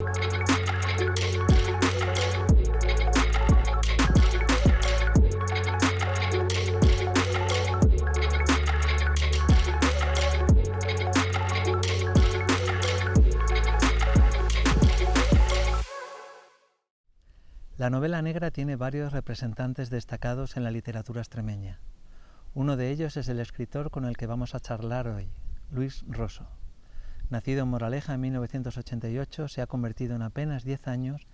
La novela negra tiene varios representantes destacados en la literatura extremeña. Uno de ellos es el escritor con el que vamos a charlar hoy, Luis Rosso. Nacido en Moraleja en 1988, se ha convertido en apenas 10 años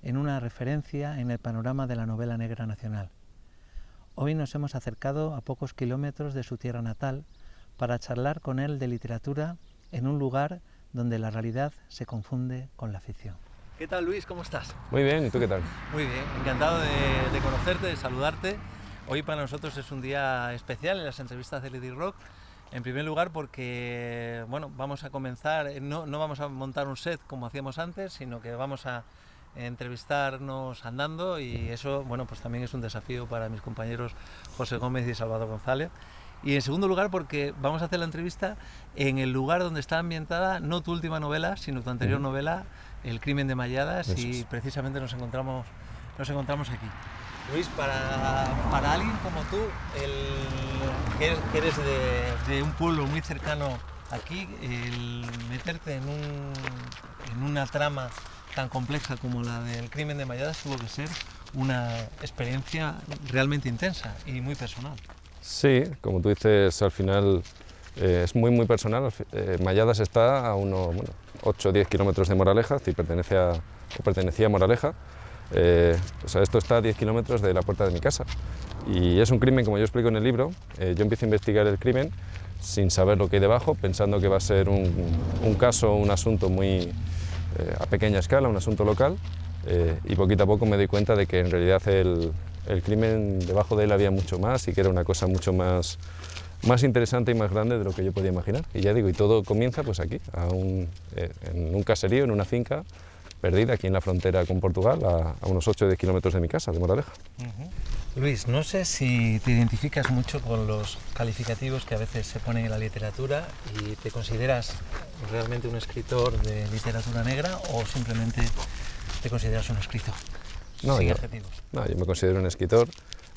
en una referencia en el panorama de la novela negra nacional. Hoy nos hemos acercado a pocos kilómetros de su tierra natal para charlar con él de literatura en un lugar donde la realidad se confunde con la ficción. ¿Qué tal, Luis? ¿Cómo estás? Muy bien, ¿y tú qué tal? Muy bien, encantado de conocerte, de saludarte. Hoy para nosotros es un día especial en las entrevistas de Lady Rock. En primer lugar porque vamos a comenzar, no vamos a montar un set como hacíamos antes, sino que vamos a entrevistarnos andando, y eso pues también es un desafío para mis compañeros José Gómez y Salvador González. Y en segundo lugar porque vamos a hacer la entrevista en el lugar donde está ambientada no tu última novela, sino tu anterior novela, El crimen de Malladas, y precisamente nos encontramos aquí. Luis, para alguien como tú, que eres de un pueblo muy cercano aquí, el meterte en una trama tan compleja como la del crimen de Malladas tuvo que ser una experiencia realmente intensa y muy personal. Sí, como tú dices, al final es muy personal. Malladas está a unos 8 o 10 kilómetros de Moraleja, es decir, pertenecía a Moraleja. Esto está a 10 kilómetros de la puerta de mi casa. Y es un crimen, como yo explico en el libro. Yo empiezo a investigar el crimen sin saber lo que hay debajo, pensando que va a ser un caso, un asunto muy a pequeña escala, un asunto local. Y poquito a poco me doy cuenta de que en realidad el crimen, debajo de él había mucho más, y que era una cosa mucho más interesante y más grande de lo que yo podía imaginar. Y ya digo, y todo comienza pues aquí, en un caserío, en una finca perdida aquí en la frontera con Portugal, a unos 8 o 10 kilómetros de mi casa, de Moraleja. Luis, no sé si te identificas mucho con los calificativos que a veces se ponen en la literatura, y te consideras realmente un escritor de literatura negra, o simplemente te consideras un escritor. No, sin yo adjetivos. No, yo me considero un escritor.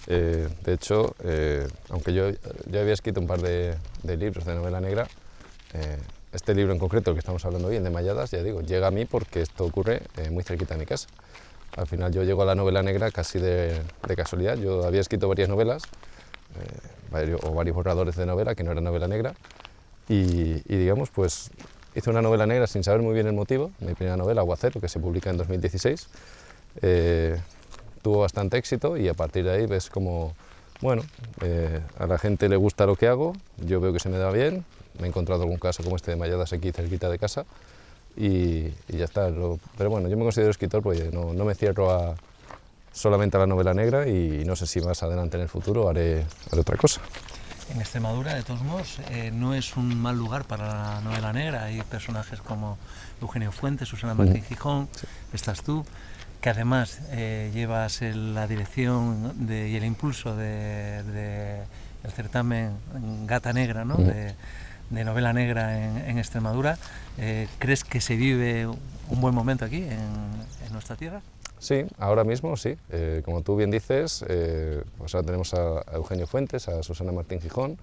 De hecho, aunque yo había escrito un par de libros de novela negra, este libro en concreto, el que estamos hablando hoy, el de Malladas, ya digo, llega a mí porque esto ocurre muy cerquita de mi casa. Al final yo llego a la novela negra casi de casualidad. Yo había escrito varias novelas, varios borradores de novela que no eran novela negra, y digamos, pues hice una novela negra sin saber muy bien el motivo. Mi primera novela, Aguacero, que se publica en 2016, tuvo bastante éxito, y a partir de ahí ves como, a la gente le gusta lo que hago, yo veo que se me da bien, me he encontrado algún caso como este de Malladas aquí cerquita de casa, y ya está. Pero bueno, yo me considero escritor porque no me cierro solamente a la novela negra, y no sé si más adelante en el futuro haré otra cosa. En Extremadura, de todos modos, no es un mal lugar para la novela negra. Hay personajes como Eugenio Fuentes, Susana Martín Gijón, sí. Estás tú, que además llevas la dirección y el impulso del certamen Gata Negra, ¿no? de novela negra en Extremadura. ¿Crees que se vive un buen momento aquí, en nuestra tierra? Sí, ahora mismo sí. Como tú bien dices, pues ahora tenemos a Eugenio Fuentes, a Susana Martín Gijón,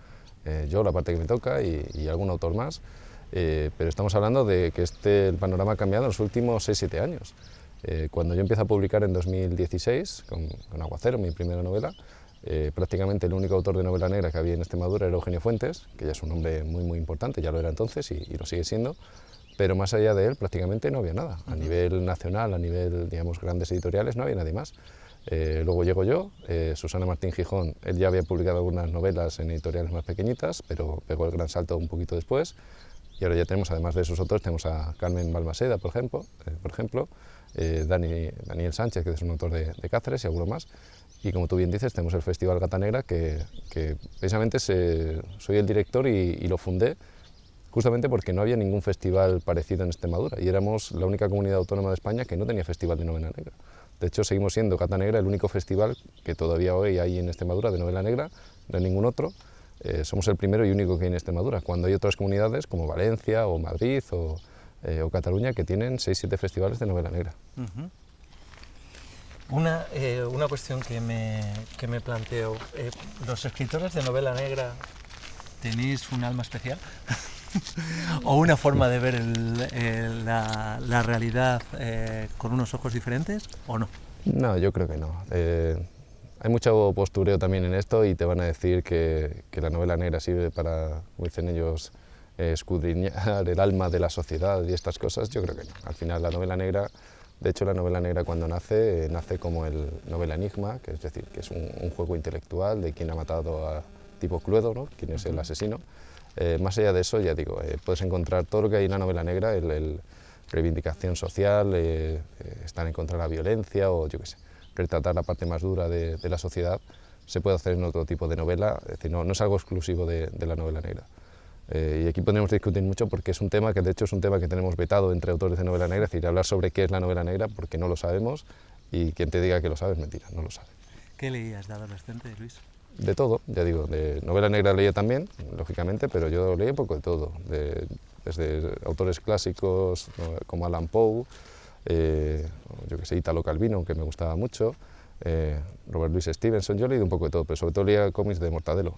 yo, la parte que me toca, y algún autor más. Pero estamos hablando de que el panorama ha cambiado en los últimos 6-7 años. Cuando yo empiezo a publicar en 2016, con Aguacero, mi primera novela, prácticamente el único autor de novela negra que había en Extremadura era Eugenio Fuentes, que ya es un hombre muy importante, ya lo era entonces y lo sigue siendo, pero más allá de él prácticamente no había nada. A nivel nacional, a nivel, digamos, grandes editoriales, no había nadie más. Luego llego yo, Susana Martín Gijón, él ya había publicado algunas novelas en editoriales más pequeñitas, pero pegó el gran salto un poquito después, y ahora ya tenemos, además de esos otros, tenemos a Carmen Balmaseda, por ejemplo, Daniel Sánchez, que es un autor de Cáceres, y alguno más. Y como tú bien dices, tenemos el Festival Gata Negra, que precisamente soy el director y lo fundé justamente porque no había ningún festival parecido en Extremadura, y éramos la única comunidad autónoma de España que no tenía festival de novela negra. De hecho, seguimos siendo Gata Negra el único festival que todavía hoy hay en Extremadura de novela negra, no hay ningún otro. Somos el primero y único que hay en Extremadura, cuando hay otras comunidades como Valencia o Madrid o o Cataluña, que tienen 6-7 festivales de novela negra. Uh-huh. Una cuestión que me planteo, ¿los escritores de novela negra tenéis un alma especial? ¿O una forma de ver la realidad con unos ojos diferentes o no? No, yo creo que no. Hay mucho postureo también en esto y te van a decir que la novela negra sirve para, como dicen ellos, escudriñar el alma de la sociedad y estas cosas. Yo creo que no. Al final la novela negra, de hecho la novela negra cuando nace como el novela enigma, que es decir, que es un juego intelectual de quién ha matado a tipo Cluedo, ¿no? Quién es el asesino. Más allá de eso, ya digo, puedes encontrar todo lo que hay en la novela negra, reivindicación social, estar en contra de la violencia o yo qué sé, retratar la parte más dura de la sociedad, se puede hacer en otro tipo de novela, es decir, no es algo exclusivo de la novela negra. Y aquí podemos discutir mucho porque es un tema que de hecho es un tema que tenemos vetado entre autores de novela negra, es decir, hablar sobre qué es la novela negra porque no lo sabemos y quien te diga que lo sabe es mentira, no lo sabe. ¿Qué leías de adolescente, Luis? De todo, ya digo, de novela negra leía también, lógicamente, pero yo leí un poco de todo, desde autores clásicos como Allan Poe, yo que sé, Italo Calvino, que me gustaba mucho, Robert Louis Stevenson, yo leí un poco de todo, pero sobre todo leía cómics de Mortadelo,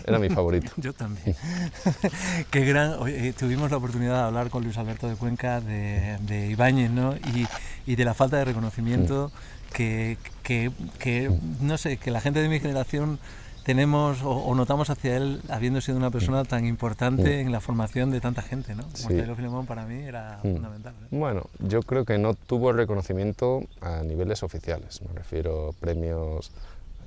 era mi favorito. Yo también. Qué gran, tuvimos la oportunidad de hablar con Luis Alberto de Cuenca de Ibáñez, ¿no? y de la falta de reconocimiento que no sé, que la gente de mi generación tenemos o notamos hacia él, habiendo sido una persona tan importante en la formación de tanta gente, ¿no? Sí. Mortadelo y Filemón para mí era fundamental, ¿eh? Bueno, yo creo que no tuvo el reconocimiento a niveles oficiales, me refiero a premios,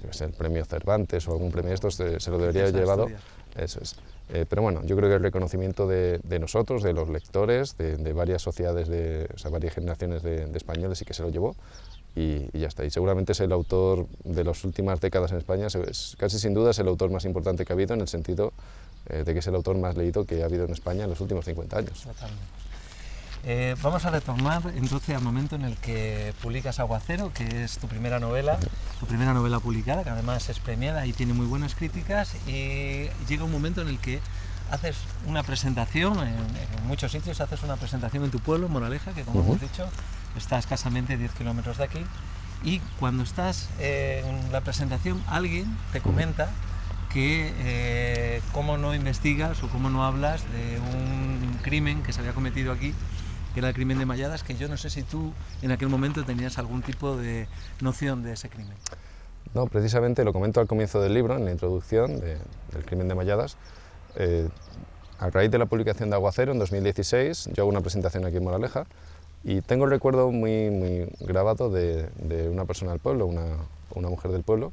yo qué sé, el premio Cervantes o algún premio de estos se lo debería haber llevado, eso es. Pero bueno, yo creo que el reconocimiento de nosotros, de los lectores, de varias sociedades, o sea, varias generaciones de españoles sí que se lo llevó. Y ya está. Y seguramente es el autor de las últimas décadas en España, casi sin duda es el autor más importante que ha habido en el sentido de que es el autor más leído que ha habido en España en los últimos 50 años. Totalmente. Vamos a retornar entonces al momento en el que publicas Aguacero, que es tu primera novela publicada, que además es premiada y tiene muy buenas críticas, y llega un momento en el que haces una presentación, en muchos sitios haces una presentación en tu pueblo, Moraleja, que como hemos dicho, está a escasamente 10 kilómetros de aquí, y cuando estás en la presentación alguien te comenta que cómo no investigas o cómo no hablas de un crimen que se había cometido aquí, que era el crimen de Malladas, que yo no sé si tú en aquel momento tenías algún tipo de noción de ese crimen. No, precisamente lo comento al comienzo del libro, en la introducción del crimen de Malladas. A raíz de la publicación de Aguacero en 2016, yo hago una presentación aquí en Moraleja y tengo el recuerdo muy grabado de una persona del pueblo, una mujer del pueblo,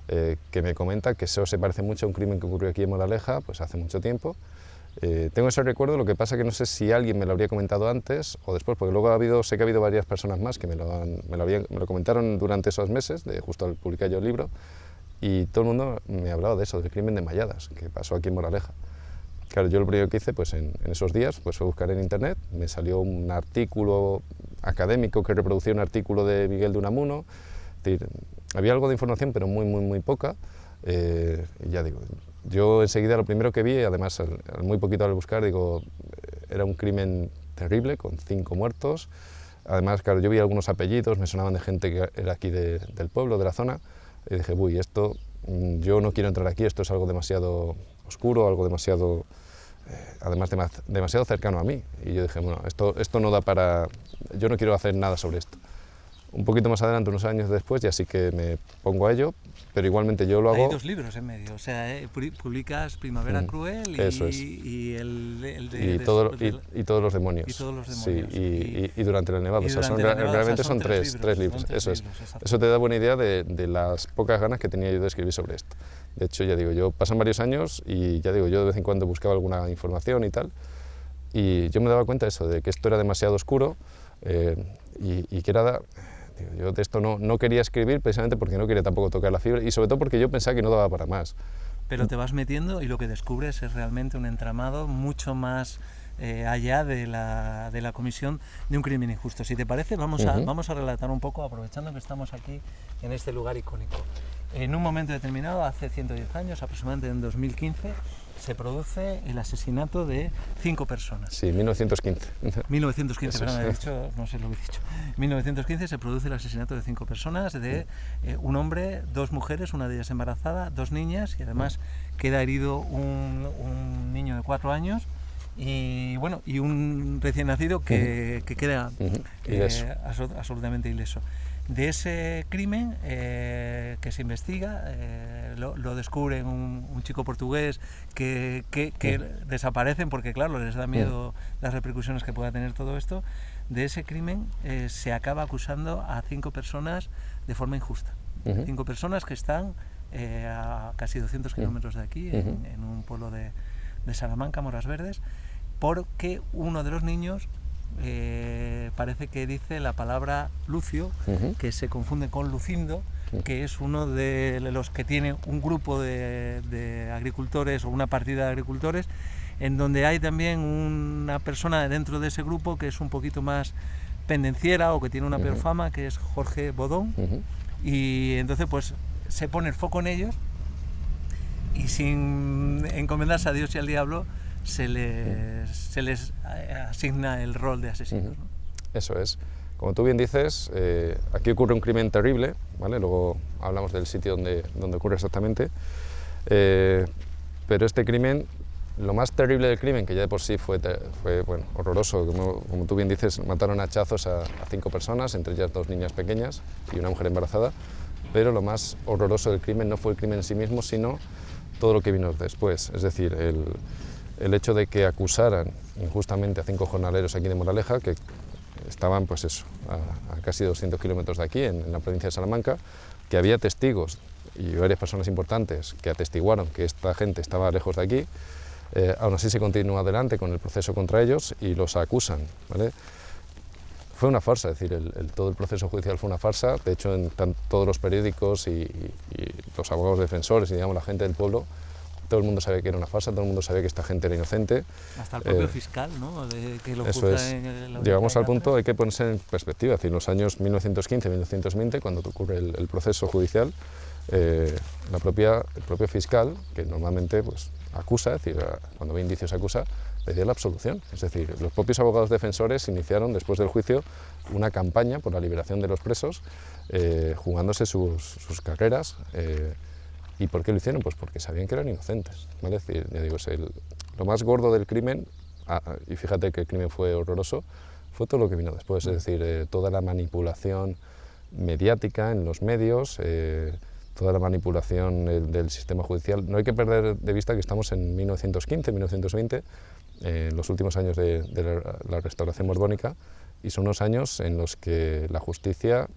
que me comenta que eso se parece mucho a un crimen que ocurrió aquí en Moraleja pues hace mucho tiempo. Tengo ese recuerdo, lo que pasa que no sé si alguien me lo habría comentado antes o después, porque luego sé que ha habido varias personas más que me lo comentaron durante esos meses, justo al publicar yo el libro, y todo el mundo me ha hablado de eso, del crimen de Malladas, que pasó aquí en Moraleja. Claro, yo lo primero que hice pues, en esos días pues, fue buscar en internet, me salió un artículo académico que reproducía un artículo de Miguel de Unamuno, es decir, había algo de información pero muy poca, y ya digo, yo enseguida lo primero que vi, además muy poquito al buscar, digo, era un crimen terrible con 5 muertos, además claro, yo vi algunos apellidos, me sonaban de gente que era aquí del pueblo, de la zona, y dije, uy, esto, yo no quiero entrar aquí, esto es algo demasiado oscuro, algo demasiado, además demasiado cercano a mí. Y yo dije, bueno, esto no da para, yo no quiero hacer nada sobre esto. Un poquito más adelante, unos años después, ya sí que me pongo a ello, pero igualmente yo lo hago... Hay 2 libros en medio, o sea, publicas Primavera Cruel y y Todos los demonios. Y Todos los demonios. Sí, y Durante la nevada. Realmente son tres libros. Eso es. Eso te da buena idea de las pocas ganas que tenía yo de escribir sobre esto. De hecho, ya digo, pasan varios años y ya digo, yo de vez en cuando buscaba alguna información y tal, y yo me daba cuenta de eso, de que esto era demasiado oscuro y que era... Yo de esto no quería escribir precisamente porque no quería tampoco tocar la fibra y sobre todo porque yo pensaba que no daba para más. Pero te vas metiendo y lo que descubres es realmente un entramado mucho más allá de la comisión de un crimen injusto. Si te parece, vamos a relatar un poco, aprovechando que estamos aquí en este lugar icónico. En un momento determinado, hace 110 años, aproximadamente en 2015, se produce el asesinato de 5 personas. Sí, 1915. 1915, Eso perdón, es. he dicho, no sé lo que he dicho. 1915 se produce el asesinato de 5 personas, de un hombre, 2 mujeres, una de ellas embarazada, 2 niñas, y además queda herido un niño de 4 años y bueno, y un recién nacido que queda Ileso. absolutamente ileso. De ese crimen que se investiga, lo descubre un chico portugués que desaparecen porque claro, les da miedo las repercusiones que pueda tener todo esto. De ese crimen se acaba acusando a 5 personas de forma injusta. 5 personas que están a casi 200 kilómetros de aquí, en un pueblo de Salamanca, Moras Verdes, porque uno de los niños parece que dice la palabra Lucio, que se confunde con Lucindo, que es uno de los que tiene un grupo de agricultores o una partida de agricultores, en donde hay también una persona dentro de ese grupo que es un poquito más pendenciera o que tiene una peor fama, que es Jorge Bodón, y entonces pues se pone el foco en ellos y sin encomendarse a Dios y al diablo se les asigna el rol de asesinos, ¿no? Eso es. Como tú bien dices, aquí ocurre un crimen terrible, ¿vale? Luego hablamos del sitio donde ocurre exactamente, pero este crimen, lo más terrible del crimen, que ya de por sí fue bueno, horroroso, como tú bien dices, mataron a hachazos a 5 personas, entre ellas 2 niñas pequeñas y una mujer embarazada, pero lo más horroroso del crimen no fue el crimen en sí mismo, sino todo lo que vino después, es decir, el hecho de que acusaran injustamente a 5 jornaleros aquí de Moraleja, que estaban pues eso, a casi 200 kilómetros de aquí, en la provincia de Salamanca, que había testigos y varias personas importantes que atestiguaron que esta gente estaba lejos de aquí. Aún así se continúa adelante con el proceso contra ellos y los acusan, ¿vale? Fue una farsa, es decir, todo el proceso judicial fue una farsa. De hecho, en todos los periódicos y los abogados defensores y digamos la gente del pueblo, todo el mundo sabía que era una farsa, todo el mundo sabía que esta gente era inocente. Hasta el propio fiscal, ¿no? Que lo Eso juzga es. en la Llegamos al punto, hay que ponerse en perspectiva, es decir, en los años 1915-1920, cuando ocurre el proceso judicial, el propio fiscal, que normalmente pues, acusa, es decir, cuando ve indicios acusa, pedía la absolución. Es decir, los propios abogados defensores iniciaron, después del juicio, una campaña por la liberación de los presos, jugándose sus carreras. ¿Y por qué lo hicieron? Pues porque sabían que eran inocentes, ¿vale? Es decir, ya digo, lo más gordo del crimen, y fíjate que el crimen fue horroroso, fue todo lo que vino después, es decir, toda la manipulación mediática en los medios, toda la manipulación del sistema judicial. No hay que perder de vista que estamos en 1915, 1920, en los últimos años de la restauración borbónica, y son unos años en los que la justicia,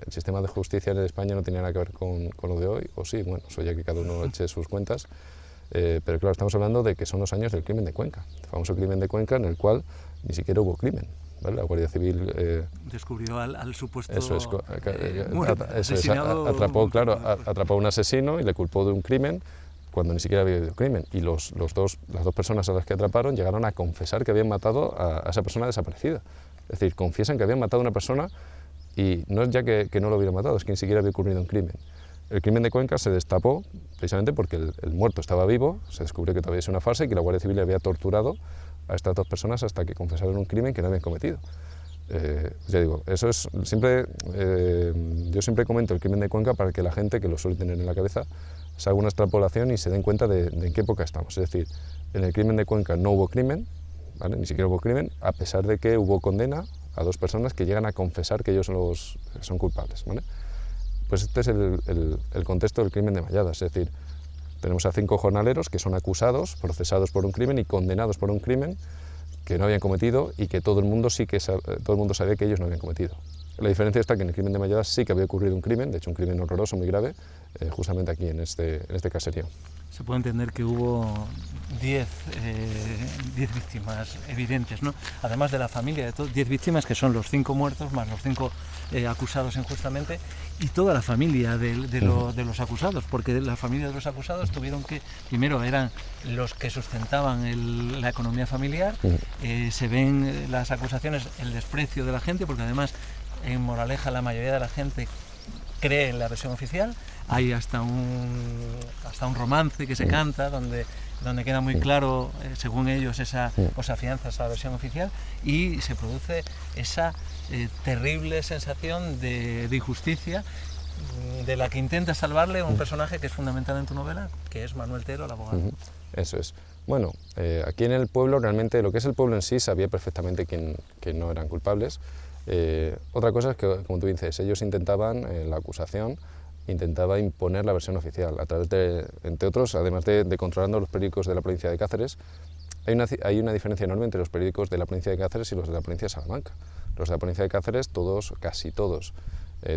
el sistema de justicia en España no tenía nada que ver con lo de hoy, o sí, bueno, eso ya que cada uno eche sus cuentas, pero claro, estamos hablando de que son los años del crimen de Cuenca, el famoso crimen de Cuenca en el cual ni siquiera hubo crimen, ¿vale? La Guardia Civil descubrió al supuesto asesinado, atrapó a un asesino y le culpó de un crimen cuando ni siquiera había habido crimen, y las dos personas a las que atraparon llegaron a confesar que habían matado a esa persona desaparecida. Es decir, confiesan que habían matado a una persona y no es ya que no lo hubieran matado, es que ni siquiera había ocurrido un crimen. El crimen de Cuenca se destapó precisamente porque el muerto estaba vivo, se descubrió que todavía es una farsa y que la Guardia Civil había torturado a estas 2 personas hasta que confesaron un crimen que no habían cometido. Ya digo, eso es siempre, yo siempre comento el crimen de Cuenca para que la gente que lo suele tener en la cabeza se haga una extrapolación y se den cuenta de en qué época estamos. Es decir, en el crimen de Cuenca no hubo crimen, ¿vale? Ni siquiera hubo crimen, a pesar de que hubo condena a 2 personas que llegan a confesar que ellos son culpables, ¿vale? Pues este es el contexto del crimen de Malladas, es decir, tenemos a 5 jornaleros que son acusados, procesados por un crimen y condenados por un crimen que no habían cometido y que todo el mundo sabía que ellos no habían cometido. La diferencia está que en el crimen de Malladas sí que había ocurrido un crimen, de hecho un crimen horroroso, muy grave, justamente aquí en este caserío. Se puede entender que hubo 10 víctimas evidentes, ¿no? Además de la familia de todos, 10 víctimas que son los 5 muertos más los 5 acusados injustamente, y toda la familia de los acusados, porque la familia de los acusados tuvieron que, primero eran los que sustentaban la economía familiar, se ven las acusaciones, el desprecio de la gente, porque además en Moraleja la mayoría de la gente cree la versión oficial. Hay hasta un romance que se canta donde queda muy claro, según ellos, o se afianza esa versión oficial, y se produce esa terrible sensación de injusticia de la que intenta salvarle un personaje que es fundamental en tu novela, que es Manuel Tero, el abogado. Eso es. Bueno, aquí en el pueblo, realmente lo que es el pueblo en sí sabía perfectamente que no eran culpables. Otra cosa es que, como tú dices, ellos intentaban, la acusación intentaba imponer la versión oficial a través de, entre otros, además de controlando los periódicos de la provincia de Cáceres. Hay una diferencia enorme entre los periódicos de la provincia de Cáceres y los de la provincia de Salamanca. Los de la provincia de Cáceres, casi todos,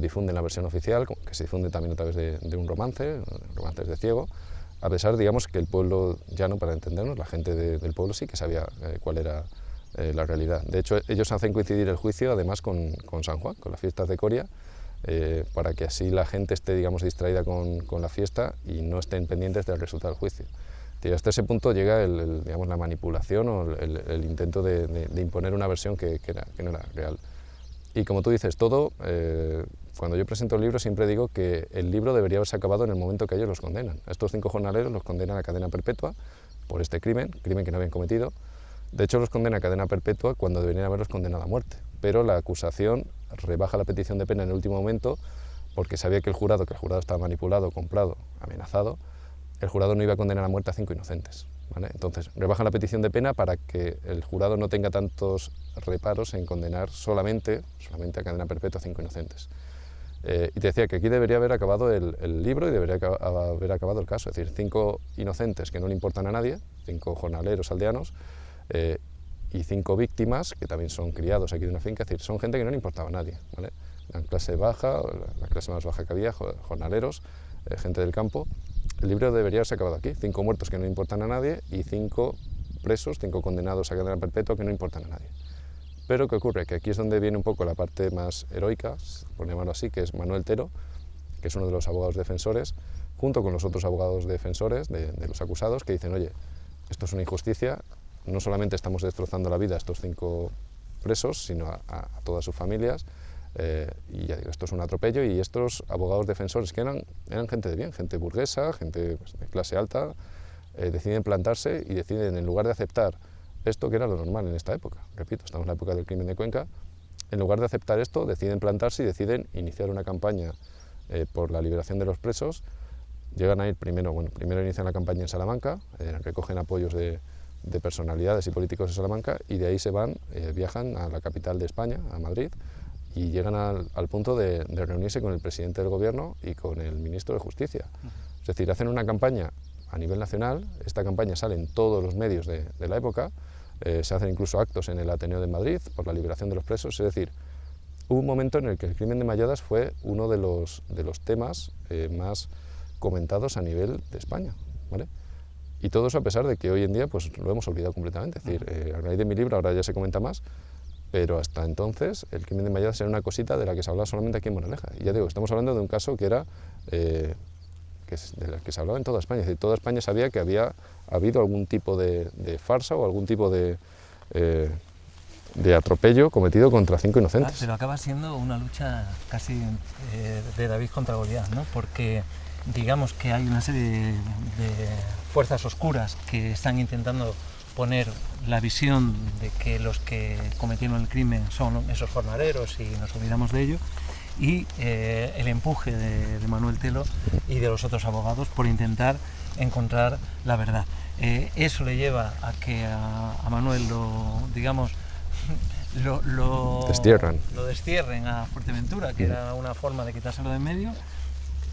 difunden la versión oficial, que se difunde también a través de un romance, romances de ciego, a pesar, digamos, que el pueblo llano, para entendernos, la gente del pueblo sí que sabía cuál era la realidad. De hecho, ellos hacen coincidir el juicio, además, con San Juan, con las fiestas de Coria, para que así la gente esté, digamos, distraída con la fiesta y no estén pendientes del resultado del juicio. Y hasta ese punto llega digamos, la manipulación o el intento de imponer una versión que no era real. Y como tú dices, cuando yo presento el libro siempre digo que el libro debería haberse acabado en el momento que ellos los condenan. A estos 5 jornaleros los condenan a cadena perpetua por este crimen que no habían cometido. De hecho, los condenan a cadena perpetua cuando deberían haberlos condenado a muerte. Pero la acusación rebaja la petición de pena en el último momento porque sabía que el jurado estaba manipulado, comprado, amenazado. El jurado no iba a condenar a muerte a 5 inocentes. ¿Vale? Entonces, rebajan la petición de pena para que el jurado no tenga tantos reparos en condenar solamente a cadena perpetua a 5 inocentes. Y te decía que aquí debería haber acabado el libro y debería haber acabado el caso. Es decir, 5 inocentes que no le importan a nadie, 5 jornaleros aldeanos, y 5 víctimas que también son criados aquí de una finca. Es decir, son gente que no le importaba a nadie. ¿Vale? La clase baja, la clase más baja que había, jornaleros, gente del campo. El libro debería haberse acabado aquí, 5 muertos que no importan a nadie y 5 presos, 5 condenados a cadena perpetua que no importan a nadie. Pero ¿qué ocurre? Que aquí es donde viene un poco la parte más heroica, por llamarlo así, que es Manuel Tero, que es uno de los abogados defensores, junto con los otros abogados defensores de los acusados, que dicen, oye, esto es una injusticia, no solamente estamos destrozando la vida a estos 5 presos, sino a todas sus familias, y ya digo, esto es un atropello, y estos abogados defensores, que eran gente de bien, gente burguesa, gente de clase alta, deciden plantarse y deciden, en lugar de aceptar esto, que era lo normal en esta época, repito, estamos en la época del crimen de Cuenca, en lugar de aceptar esto, deciden plantarse y deciden iniciar una campaña por la liberación de los presos. Llegan a ir primero inician la campaña en Salamanca, recogen apoyos de personalidades y políticos de Salamanca, y de ahí se van, viajan a la capital de España, a Madrid, y llegan al punto de reunirse con el presidente del gobierno y con el ministro de Justicia. Es decir, hacen una campaña a nivel nacional, esta campaña sale en todos los medios de la época, se hacen incluso actos en el Ateneo de Madrid por la liberación de los presos. Es decir, hubo un momento en el que el crimen de Malladas fue uno de los temas más comentados a nivel de España, ¿vale? Y todo eso a pesar de que hoy en día pues, lo hemos olvidado completamente. Es decir, a raíz de mi libro ahora ya se comenta más, pero hasta entonces el crimen de Malladas era una cosita de la que se hablaba solamente aquí en Moraleja. Y ya digo, estamos hablando de un caso que era de la que se hablaba en toda España. Es decir, toda España sabía que había habido algún tipo de farsa o algún tipo de atropello cometido contra 5 inocentes. Pero acaba siendo una lucha casi de David contra Goliat, ¿no? Porque digamos que hay una serie de fuerzas oscuras que están intentando poner la visión de que los que cometieron el crimen son esos jornaleros y nos olvidamos de ello, y el empuje de Manuel Tero y de los otros abogados por intentar encontrar la verdad. Eso le lleva a que a Manuel lo destierren a Fuerteventura, que era una forma de quitárselo de en medio.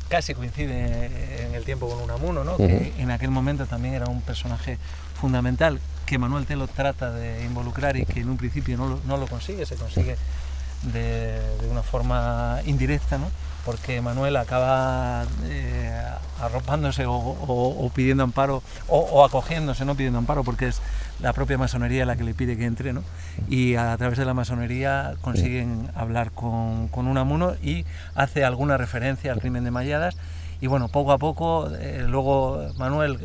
Casi coincide en el tiempo con Unamuno, ¿no? Que en aquel momento también era un personaje fundamental que Manuel Tero trata de involucrar y que en un principio no lo consigue, se consigue de una forma indirecta, ¿no? Porque Manuel acaba arropándose o pidiendo amparo, o acogiéndose, no pidiendo amparo, porque es la propia masonería la que le pide que entre, ¿no? Y a través de la masonería consiguen hablar con Unamuno y hace alguna referencia al crimen de Malladas. Y bueno, poco a poco, luego Manuel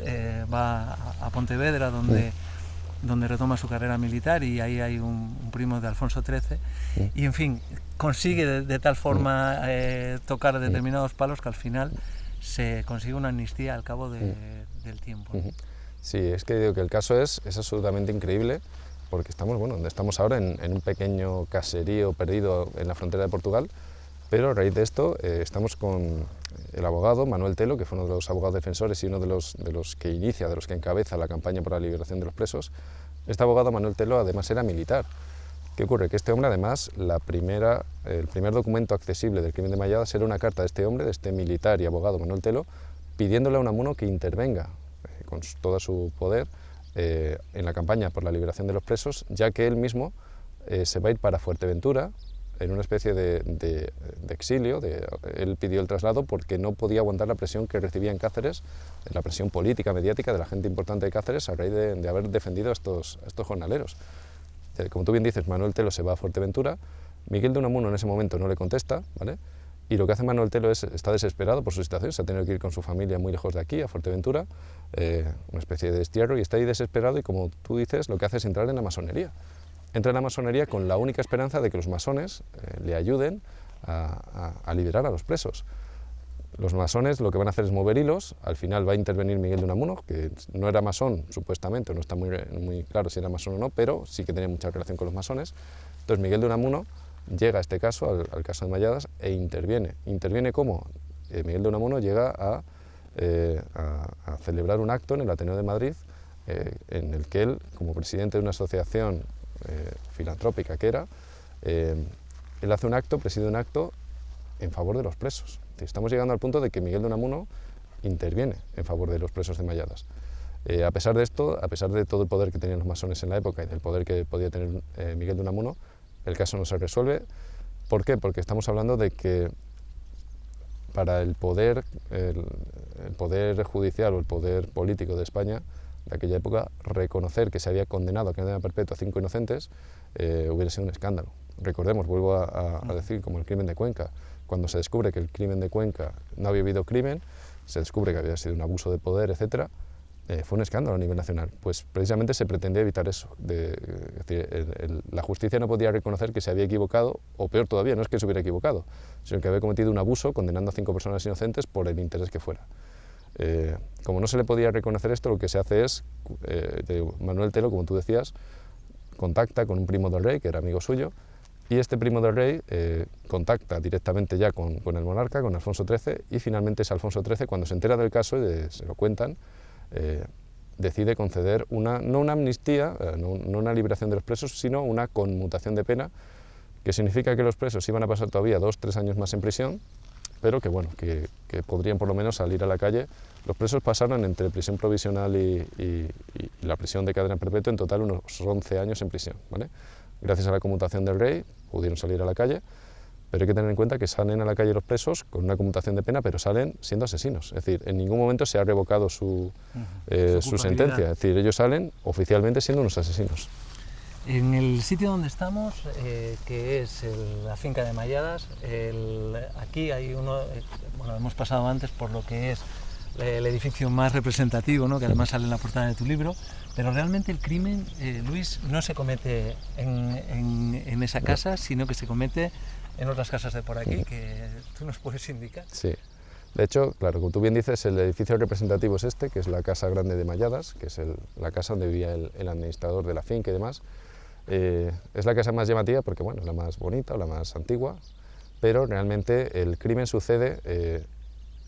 va a Pontevedra, donde retoma su carrera militar, y ahí hay un primo de Alfonso XIII, y en fin, consigue de tal forma tocar determinados palos que al final se consigue una amnistía al cabo del tiempo, ¿no? Sí, es que digo que el caso es absolutamente increíble, porque estamos, bueno, donde estamos ahora, en un pequeño caserío perdido en la frontera de Portugal, pero a raíz de esto estamos con el abogado Manuel Telo, que fue uno de los abogados defensores y uno de los que inicia, de los que encabeza la campaña por la liberación de los presos. Este abogado Manuel Telo además era militar. ¿Qué ocurre? Que este hombre además, el primer documento accesible del crimen de Malladas era una carta de este hombre, de este militar y abogado Manuel Telo, pidiéndole a Unamuno que intervenga con todo su poder en la campaña por la liberación de los presos, ya que él mismo se va a ir para Fuerteventura en una especie de exilio. Él pidió el traslado porque no podía aguantar la presión que recibía en Cáceres, la presión política, mediática de la gente importante de Cáceres a raíz de haber defendido a estos jornaleros. Como tú bien dices, Manuel Telo se va a Fuerteventura, Miguel de Unamuno en ese momento no le contesta, ¿vale? Y lo que hace Manuel Telo está desesperado por su situación, se ha tenido que ir con su familia muy lejos de aquí, a Fuerteventura, una especie de destierro, y está ahí desesperado, y como tú dices, lo que hace es entrar en la masonería. Entra en la masonería con la única esperanza de que los masones le ayuden a liberar a los presos. Los masones lo que van a hacer es mover hilos, al final va a intervenir Miguel de Unamuno, que no era masón, supuestamente, no está muy claro si era masón o no, pero sí que tenía mucha relación con los masones. Entonces Miguel de Unamuno llega a este caso, al caso de Malladas, e interviene. ¿Interviene cómo? Miguel de Unamuno llega a celebrar un acto en el Ateneo de Madrid, en el que él, como presidente de una asociación filantrópica que era, él hace un acto, preside un acto en favor de los presos. Estamos llegando al punto de que Miguel de Unamuno interviene en favor de los presos de Malladas. A pesar de esto, a pesar de todo el poder que tenían los masones en la época y del poder que podía tener Miguel de Unamuno, el caso no se resuelve. ¿Por qué? Porque estamos hablando de que para el poder judicial o el poder político de España de aquella época, reconocer que se había condenado a cadena perpetua a 5 inocentes hubiera sido un escándalo. Recordemos, vuelvo a decir, como el crimen de Cuenca. Cuando se descubre que el crimen de Cuenca no había habido crimen, se descubre que había sido un abuso de poder, etc., fue un escándalo a nivel nacional. Pues precisamente se pretendía evitar eso. Es decir, la justicia no podía reconocer que se había equivocado, o peor todavía, no es que se hubiera equivocado, sino que había cometido un abuso condenando a 5 personas inocentes por el interés que fuera. Como no se le podía reconocer esto, lo que se hace es, Manuel Telo, como tú decías, contacta con un primo del rey, que era amigo suyo, y este primo del rey contacta directamente ya con el monarca, con Alfonso XIII, y finalmente es Alfonso XIII, cuando se entera del caso y se lo cuentan, decide conceder no una amnistía, no una liberación de los presos, sino una conmutación de pena, que significa que los presos iban a pasar todavía 2 o 3 años más en prisión, pero que, bueno, que podrían por lo menos salir a la calle. Los presos pasaron entre prisión provisional y la prisión de cadena perpetua en total unos 11 años en prisión, ¿vale? Gracias a la conmutación del rey pudieron salir a la calle, pero hay que tener en cuenta que salen a la calle los presos con una conmutación de pena, pero salen siendo asesinos. Es decir, en ningún momento se ha revocado su sentencia. Es decir, ellos salen oficialmente siendo unos asesinos. En el sitio donde estamos, que es la finca de Malladas, aquí hay uno, bueno, hemos pasado antes por lo que es el edificio más representativo, ¿no?, que además sale en la portada de tu libro, pero realmente el crimen, Luis, no se comete en esa casa, sino que se comete en otras casas de por aquí, que tú nos puedes indicar. Sí. De hecho, claro, como tú bien dices, el edificio representativo es este, que es la Casa Grande de Malladas, que es la casa donde vivía el administrador de la finca y demás. Es la casa más llamativa porque, bueno, es la más bonita o la más antigua, pero realmente el crimen sucede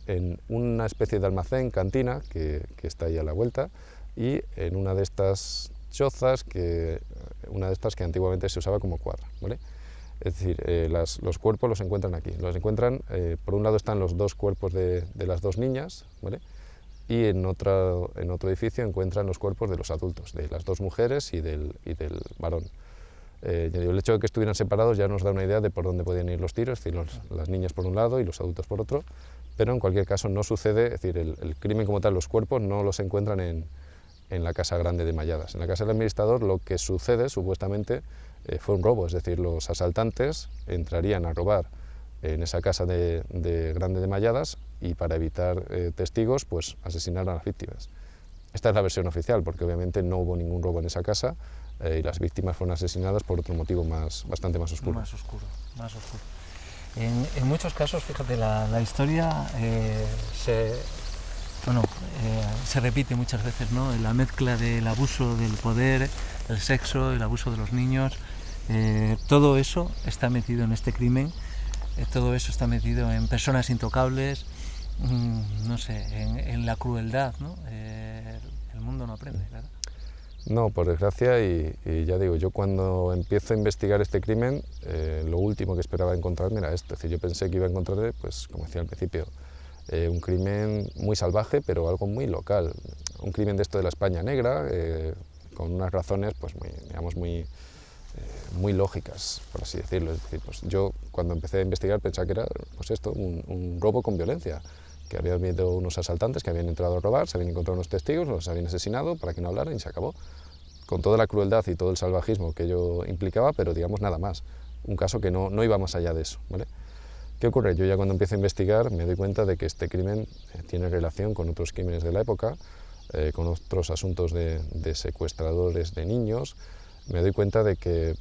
en una especie de almacén, cantina, que está ahí a la vuelta, y en una de estas chozas, una de estas que antiguamente se usaba como cuadra, ¿vale? Es decir, los cuerpos los encuentran aquí. Los encuentran, por un lado están los 2 cuerpos de las 2 niñas, ¿vale? Y en otro edificio encuentran los cuerpos de los adultos, de las 2 mujeres y del varón. El hecho de que estuvieran separados ya nos da una idea de por dónde podían ir los tiros, es decir, las niñas por un lado y los adultos por otro, pero en cualquier caso no sucede, es decir, el crimen como tal, los cuerpos no los encuentran en la Casa Grande de Malladas. En la casa del administrador lo que sucede, supuestamente, fue un robo, es decir, los asaltantes entrarían a robar en esa casa de Grande de Malladas y para evitar testigos, pues asesinaron a las víctimas. Esta es la versión oficial, porque obviamente no hubo ningún robo en esa casa, y las víctimas fueron asesinadas por otro motivo bastante más oscuro. Más oscuro, más oscuro. En muchos casos, fíjate, la historia se repite muchas veces, ¿no? La mezcla del abuso del poder, el sexo, el abuso de los niños, todo eso está metido en este crimen, todo eso está metido en personas intocables, no sé, en la crueldad, ¿no? El mundo no aprende, ¿verdad? No, por desgracia, y ya digo, yo cuando empiezo a investigar este crimen, lo último que esperaba encontrarme era esto. Es decir, yo pensé que iba a encontrarme, pues, como decía al principio, un crimen muy salvaje, pero algo muy local. Un crimen de esto de la España negra, con unas razones pues, muy lógicas, por así decirlo. Es decir, pues, yo cuando empecé a investigar pensaba que era pues esto, un robo con violencia, que había habido unos asaltantes que habían entrado a robar, se habían encontrado unos testigos, los habían asesinado para que no hablaran y se acabó. Con toda la crueldad y todo el salvajismo que ello implicaba, pero digamos nada más. Un caso que no iba más allá de eso, ¿vale? ¿Qué ocurre? Yo ya cuando empiezo a investigar me doy cuenta de que este crimen tiene relación con otros crímenes de la época, con otros asuntos de secuestradores de niños. Me doy cuenta de que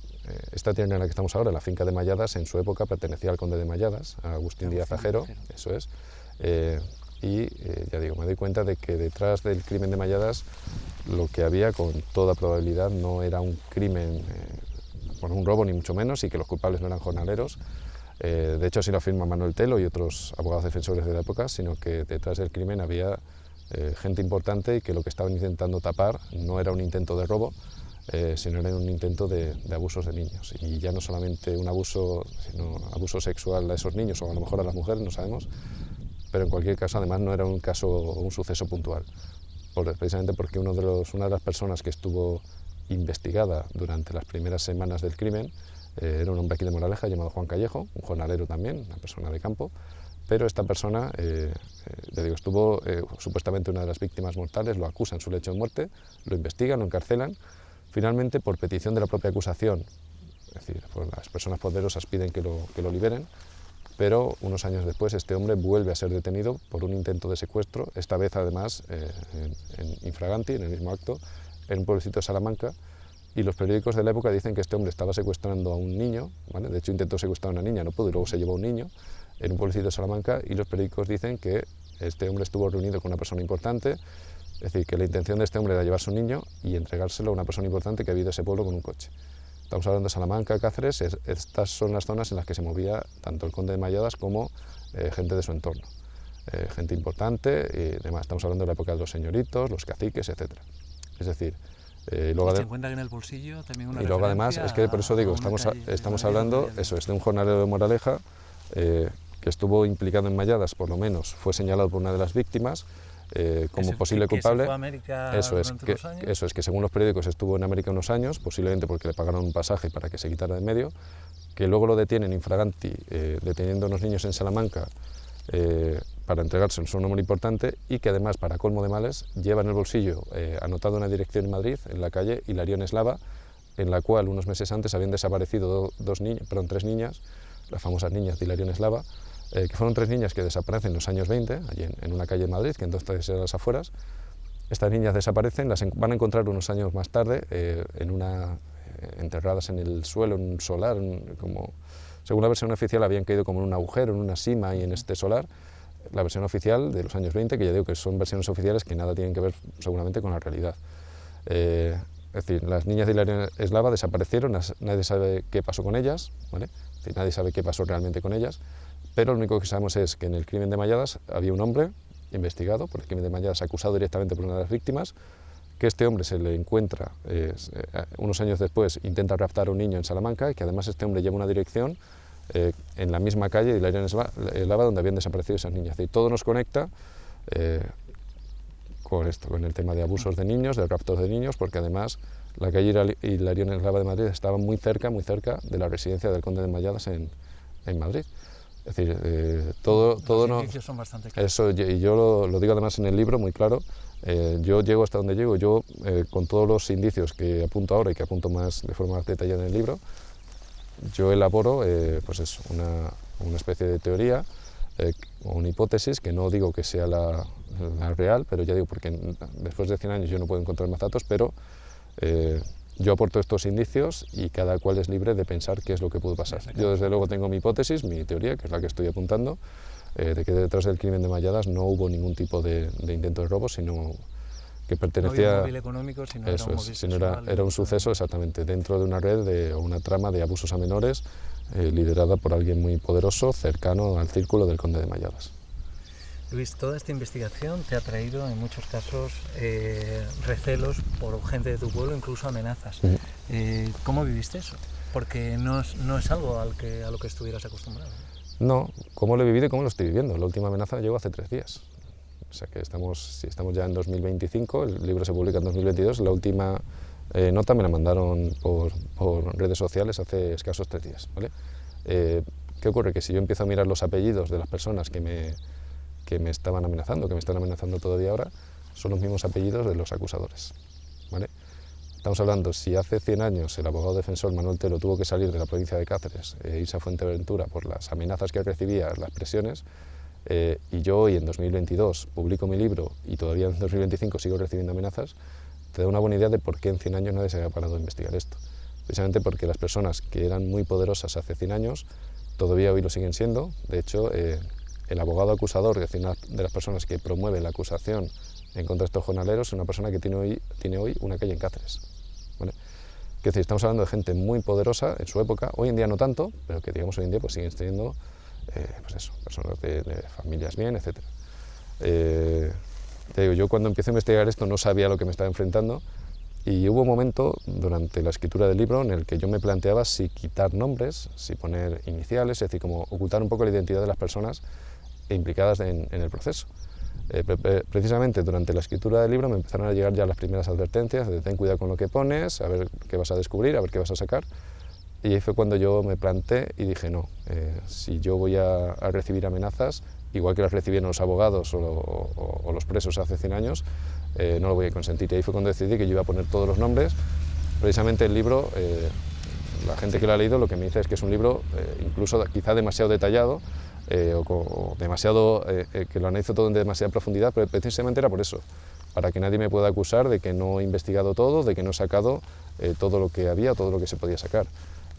esta tierra en la que estamos ahora, la finca de Malladas, en su época pertenecía al conde de Malladas, a Agustín Díaz Ajero, eso es. Ya digo, me doy cuenta de que detrás del crimen de Malladas lo que había con toda probabilidad no era un crimen por un robo ni mucho menos, y que los culpables no eran jornaleros. De hecho así lo afirma Manuel Telo y otros abogados defensores de la época, sino que detrás del crimen había gente importante y que lo que estaban intentando tapar no era un intento de robo, sino era un intento de abusos de niños. Y ya no solamente un abuso, sino abuso sexual a esos niños o a lo mejor a las mujeres, no sabemos, pero en cualquier caso además no era un caso o un suceso puntual, precisamente porque una de las personas que estuvo investigada durante las primeras semanas del crimen era un hombre aquí de Moraleja llamado Juan Callejo, un jornalero también, una persona de campo, pero esta persona, ya digo, estuvo supuestamente una de las víctimas mortales, lo acusa en su lecho de muerte, lo investigan, lo encarcelan, finalmente por petición de la propia acusación, es decir, pues las personas poderosas piden que lo liberen, pero unos años después este hombre vuelve a ser detenido por un intento de secuestro, esta vez además en infraganti, en el mismo acto, en un pueblecito de Salamanca, y los periódicos de la época dicen que este hombre estaba secuestrando a un niño, ¿vale? De hecho intentó secuestrar a una niña, no pudo, y luego se llevó a un niño en un pueblecito de Salamanca, y los periódicos dicen que este hombre estuvo reunido con una persona importante, es decir, que la intención de este hombre era llevarse un niño y entregárselo a una persona importante que había ido a ese pueblo con un coche. Estamos hablando de Salamanca, Cáceres, estas son las zonas en las que se movía tanto el conde de Malladas como gente de su entorno, gente importante, y además estamos hablando de la época de los señoritos, los caciques, etc. Es decir, luego se encuentra en el bolsillo también una. Y luego además, es que por eso digo, estamos hablando, eso es de un jornalero de Moraleja que estuvo implicado en Malladas, por lo menos fue señalado por una de las víctimas como posible culpable. Se fue a América eso es, que según los periódicos estuvo en América unos años, posiblemente porque le pagaron un pasaje para que se quitara de medio, que luego lo detienen infraganti, deteniendo a unos niños en Salamanca para entregárselos a un hombre importante, y que además, para colmo de males, lleva en el bolsillo anotado una dirección en Madrid, en la calle Hilarión Eslava, en la cual unos meses antes habían desaparecido tres niñas, las famosas niñas de Hilarión Eslava, que fueron tres niñas que desaparecen en los años 20, allí en una calle de Madrid, que entonces era las afueras. Estas niñas desaparecen, las van a encontrar unos años más tarde, enterradas en el suelo, en un solar, según la versión oficial habían caído como en un agujero, en una sima y en este solar. La versión oficial de los años 20, que ya digo que son versiones oficiales que nada tienen que ver seguramente con la realidad. Es decir, las niñas de Hilarión Eslava desaparecieron, nadie sabe qué pasó con ellas, ¿vale? Es decir, nadie sabe qué pasó realmente con ellas, pero lo único que sabemos es que en el crimen de Malladas había un hombre investigado por el crimen de Malladas, acusado directamente por una de las víctimas, que este hombre se le encuentra unos años después, intenta raptar a un niño en Salamanca, y que además este hombre lleva una dirección en la misma calle de Hilarión Eslava donde habían desaparecido esas niñas. Y todo nos conecta con esto, con el tema de abusos de niños, de raptos de niños, porque además la calle Hilarión Eslava de Madrid estaba muy cerca de la residencia del conde de Malladas en Madrid. Es decir, los indicios son bastante claros. Eso, y yo lo digo además en el libro muy claro. Yo llego hasta donde llego, con todos los indicios que apunto ahora y que apunto más de forma más detallada en el libro, yo elaboro pues eso, una especie de teoría o una hipótesis, que no digo que sea la real, pero ya digo porque después de 100 años yo no puedo encontrar más datos, pero yo aporto estos indicios y cada cual es libre de pensar qué es lo que pudo pasar. Yo desde luego tengo mi hipótesis, mi teoría, que es la que estoy apuntando, de que detrás del crimen de Malladas no hubo ningún tipo de intento de robo, sino que pertenecía... No había un móvil económico, sino era un móvil sexual. Era un suceso exactamente dentro de una red o una trama de abusos a menores liderada por alguien muy poderoso, cercano al círculo del conde de Malladas. Luis, toda esta investigación te ha traído en muchos casos recelos por gente de tu pueblo, incluso amenazas. ¿Cómo viviste eso? Porque no es algo a lo que estuvieras acostumbrado. No, ¿cómo lo he vivido y cómo lo estoy viviendo? La última amenaza llegó hace 3 días. O sea que si estamos ya en 2025, el libro se publica en 2022, la última nota me la mandaron por redes sociales hace escasos 3 días. ¿Vale? ¿Qué ocurre? Que si yo empiezo a mirar los apellidos de las personas que me estaban amenazando, que me están amenazando todavía ahora, son los mismos apellidos de los acusadores. ¿Vale? Estamos hablando, si hace 100 años el abogado defensor Manuel Telo tuvo que salir de la provincia de Cáceres e irse a Fuenteventura por las amenazas que recibía, las presiones, y yo hoy en 2022 publico mi libro y todavía en 2025 sigo recibiendo amenazas, te da una buena idea de por qué en 100 años nadie se había parado a investigar esto. Precisamente porque las personas que eran muy poderosas hace 100 años todavía hoy lo siguen siendo. De hecho, el abogado acusador, es decir, una de las personas que promueve la acusación en contra de estos jornaleros, es una persona que tiene hoy una calle en Cáceres. ¿Vale? Es decir, estamos hablando de gente muy poderosa en su época, hoy en día no tanto, pero que digamos hoy en día pues siguen teniendo pues eso, personas de familias bien, etc. Te digo, yo cuando empecé a investigar esto no sabía a lo que me estaba enfrentando y hubo un momento durante la escritura del libro en el que yo me planteaba si quitar nombres, si poner iniciales, es decir, como ocultar un poco la identidad de las personas implicadas en el proceso. Precisamente durante la escritura del libro me empezaron a llegar ya las primeras advertencias de ten cuidado con lo que pones, a ver qué vas a descubrir, a ver qué vas a sacar. Y ahí fue cuando yo me planté y dije, no, si yo voy a recibir amenazas, igual que las recibieron los abogados o los presos hace 100 años, no lo voy a consentir. Y ahí fue cuando decidí que yo iba a poner todos los nombres. Precisamente el libro, la gente que lo ha leído lo que me dice es que es un libro incluso quizá demasiado detallado, o demasiado, que lo analizo todo en demasiada profundidad, pero precisamente era por eso, para que nadie me pueda acusar de que no he investigado todo, de que no he sacado todo lo que había, todo lo que se podía sacar.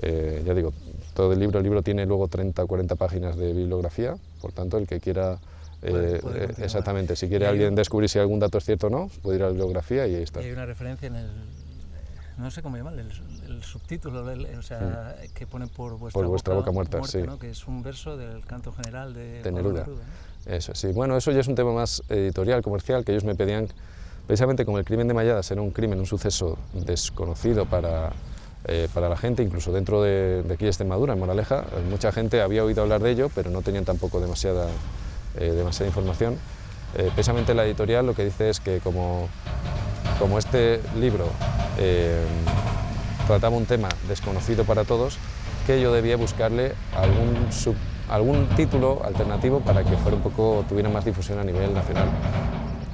Ya digo, todo el libro tiene luego 30 o 40 páginas de bibliografía, por tanto el que quiera, puede exactamente, si quiere alguien descubrir si algún dato es cierto o no, puede ir a la bibliografía y ahí está. Y hay una referencia en no sé cómo llamarle, el subtítulo, o sea, que pone por vuestra boca muerta, sí. ¿no? Que es un verso del canto general de Neruda. ¿no? Eso, sí. Bueno, eso ya es un tema más editorial, comercial, que ellos me pedían, precisamente como el crimen de Malladas era un crimen, un suceso desconocido para la gente, incluso dentro de aquí de Extremadura, en Moraleja, mucha gente había oído hablar de ello, pero no tenían tampoco demasiada información. Precisamente la editorial lo que dice es que como este libro trataba un tema desconocido para todos, que yo debía buscarle algún título alternativo para que tuviera más difusión a nivel nacional.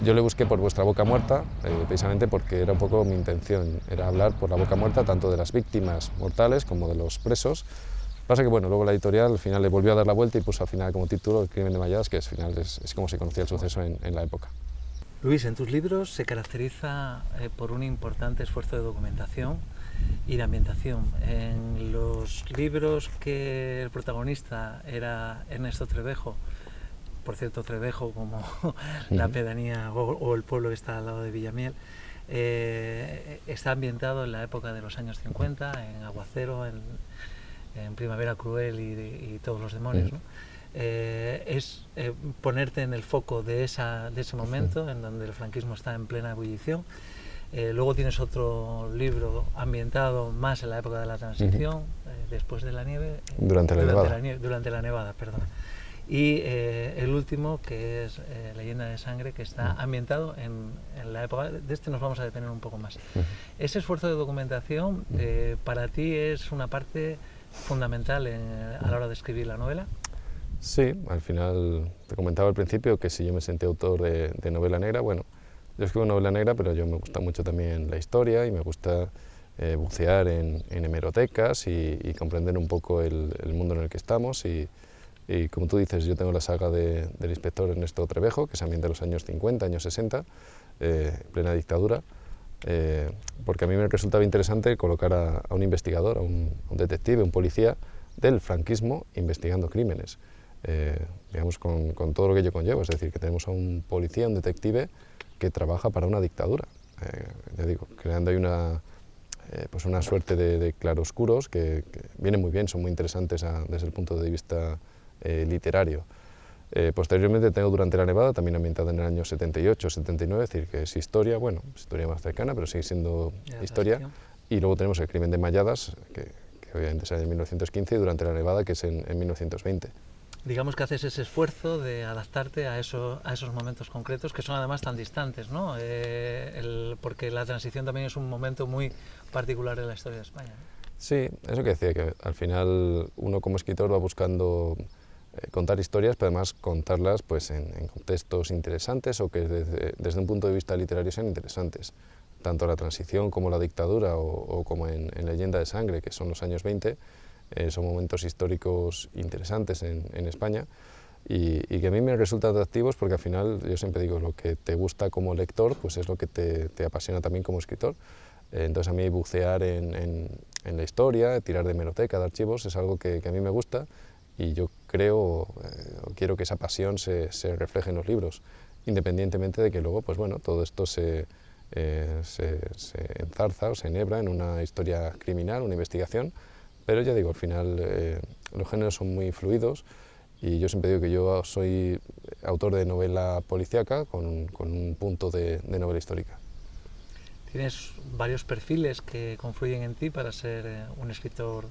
Yo le busqué por vuestra boca muerta, precisamente porque era un poco mi intención, era hablar por la boca muerta tanto de las víctimas mortales como de los presos. Pasa que bueno, luego la editorial al final le volvió a dar la vuelta y puso al final como título El crimen de Malladas, que al final es como se conocía el suceso en la época. Luis, en tus libros se caracteriza por un importante esfuerzo de documentación y de ambientación. En los libros que el protagonista era Ernesto Trevejo, por cierto, Trevejo como la pedanía o el pueblo que está al lado de Villamiel, está ambientado en la época de los años 50, en Aguacero, en Primavera Cruel y todos los demonios, ¿no? Es ponerte en el foco de ese momento en donde el franquismo está en plena ebullición. Luego tienes otro libro ambientado más en la época de la transición, después de la nieve, durante la nevada, perdón. Y el último, que es Leyenda de Sangre, que está ambientado en la época, de este nos vamos a detener un poco más. Ese esfuerzo de documentación para ti es una parte fundamental a la hora de escribir la novela. Sí, al final te comentaba al principio que si yo me sentí autor de novela negra, bueno, yo escribo novela negra, pero yo me gusta mucho también la historia y me gusta bucear en hemerotecas y comprender un poco el mundo en el que estamos y como tú dices, yo tengo la saga del inspector Ernesto Trevejo, que se ambienta en los años 50, años 60, plena dictadura, porque a mí me resultaba interesante colocar a un investigador, a un detective, un policía del franquismo investigando crímenes, digamos con todo lo que ello conlleva, es decir, que tenemos a un policía, un detective que trabaja para una dictadura, ya digo, creando ahí pues una suerte de claroscuros que vienen muy bien, son muy interesantes desde el punto de vista literario. Posteriormente tengo Durante la nevada, también ambientada en el año 78, 79, es decir, que es historia, bueno, historia más cercana, pero sigue siendo historia. Y luego tenemos El crimen de Malladas, que obviamente sale en 1915, y Durante la nevada, que es en 1920. Digamos que haces ese esfuerzo de adaptarte a esos momentos concretos que son además tan distantes, ¿no? Porque la transición también es un momento muy particular en la historia de España, ¿no? Sí, eso que decía, que al final uno como escritor va buscando contar historias, pero además contarlas pues, en contextos interesantes o que desde un punto de vista literario sean interesantes. Tanto la transición como la dictadura o como en Leyenda de sangre, que son los años 20, son momentos históricos interesantes en España y que a mí me resultan atractivos porque al final yo siempre digo, lo que te gusta como lector pues es lo que te apasiona también como escritor. Entonces a mí bucear en la historia, tirar de hemeroteca, de archivos, es algo que a mí me gusta y yo creo, quiero que esa pasión se refleje en los libros, independientemente de que luego pues bueno, todo esto se enzarza o se enhebra en una historia criminal, una investigación, pero ya digo, al final los géneros son muy fluidos y yo siempre digo que yo soy autor de novela policíaca con un punto de novela histórica. Tienes varios perfiles que confluyen en ti para ser un escritor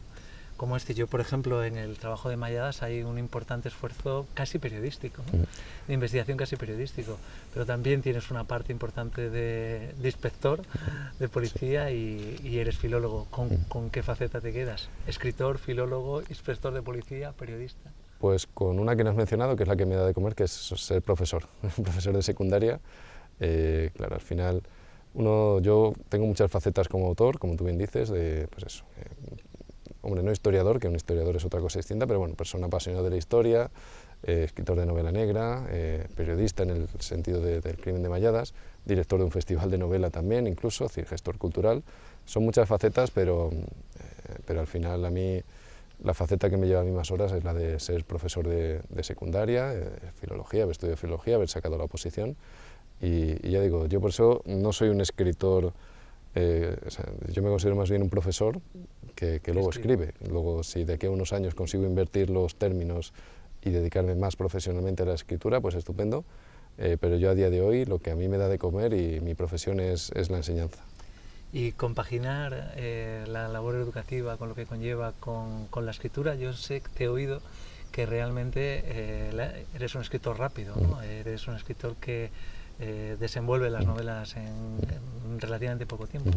como este. Yo, por ejemplo, en el trabajo de Malladas hay un importante esfuerzo casi periodístico, ¿no? De investigación casi periodístico, pero también tienes una parte importante de inspector, de policía y eres filólogo. ¿Con qué faceta te quedas? Escritor, filólogo, inspector de policía, periodista. Pues con una que no has mencionado, que es la que me da de comer, que es ser profesor, profesor de secundaria. Claro, al final yo tengo muchas facetas como autor, como tú bien dices, pues eso, hombre, no historiador, que un historiador es otra cosa distinta, pero bueno, persona apasionada de la historia, escritor de novela negra, periodista en el sentido del crimen de Malladas, director de un festival de novela también, incluso, es decir, gestor cultural. Son muchas facetas, pero al final a mí la faceta que me lleva a mí más horas es la de ser profesor de secundaria, filología, haber estudiado filología, haber sacado la oposición. Y ya digo, yo por eso no soy un escritor, o sea, yo me considero más bien un profesor que luego escribe. Luego, si de aquí a unos años consigo invertir los términos y dedicarme más profesionalmente a la escritura, pues estupendo. Pero yo a día de hoy lo que a mí me da de comer y mi profesión es la enseñanza. Y compaginar la labor educativa con lo que conlleva con la escritura, yo sé, te he oído que realmente eres un escritor rápido, ¿no? Eres un escritor que desenvuelve las novelas en relativamente poco tiempo,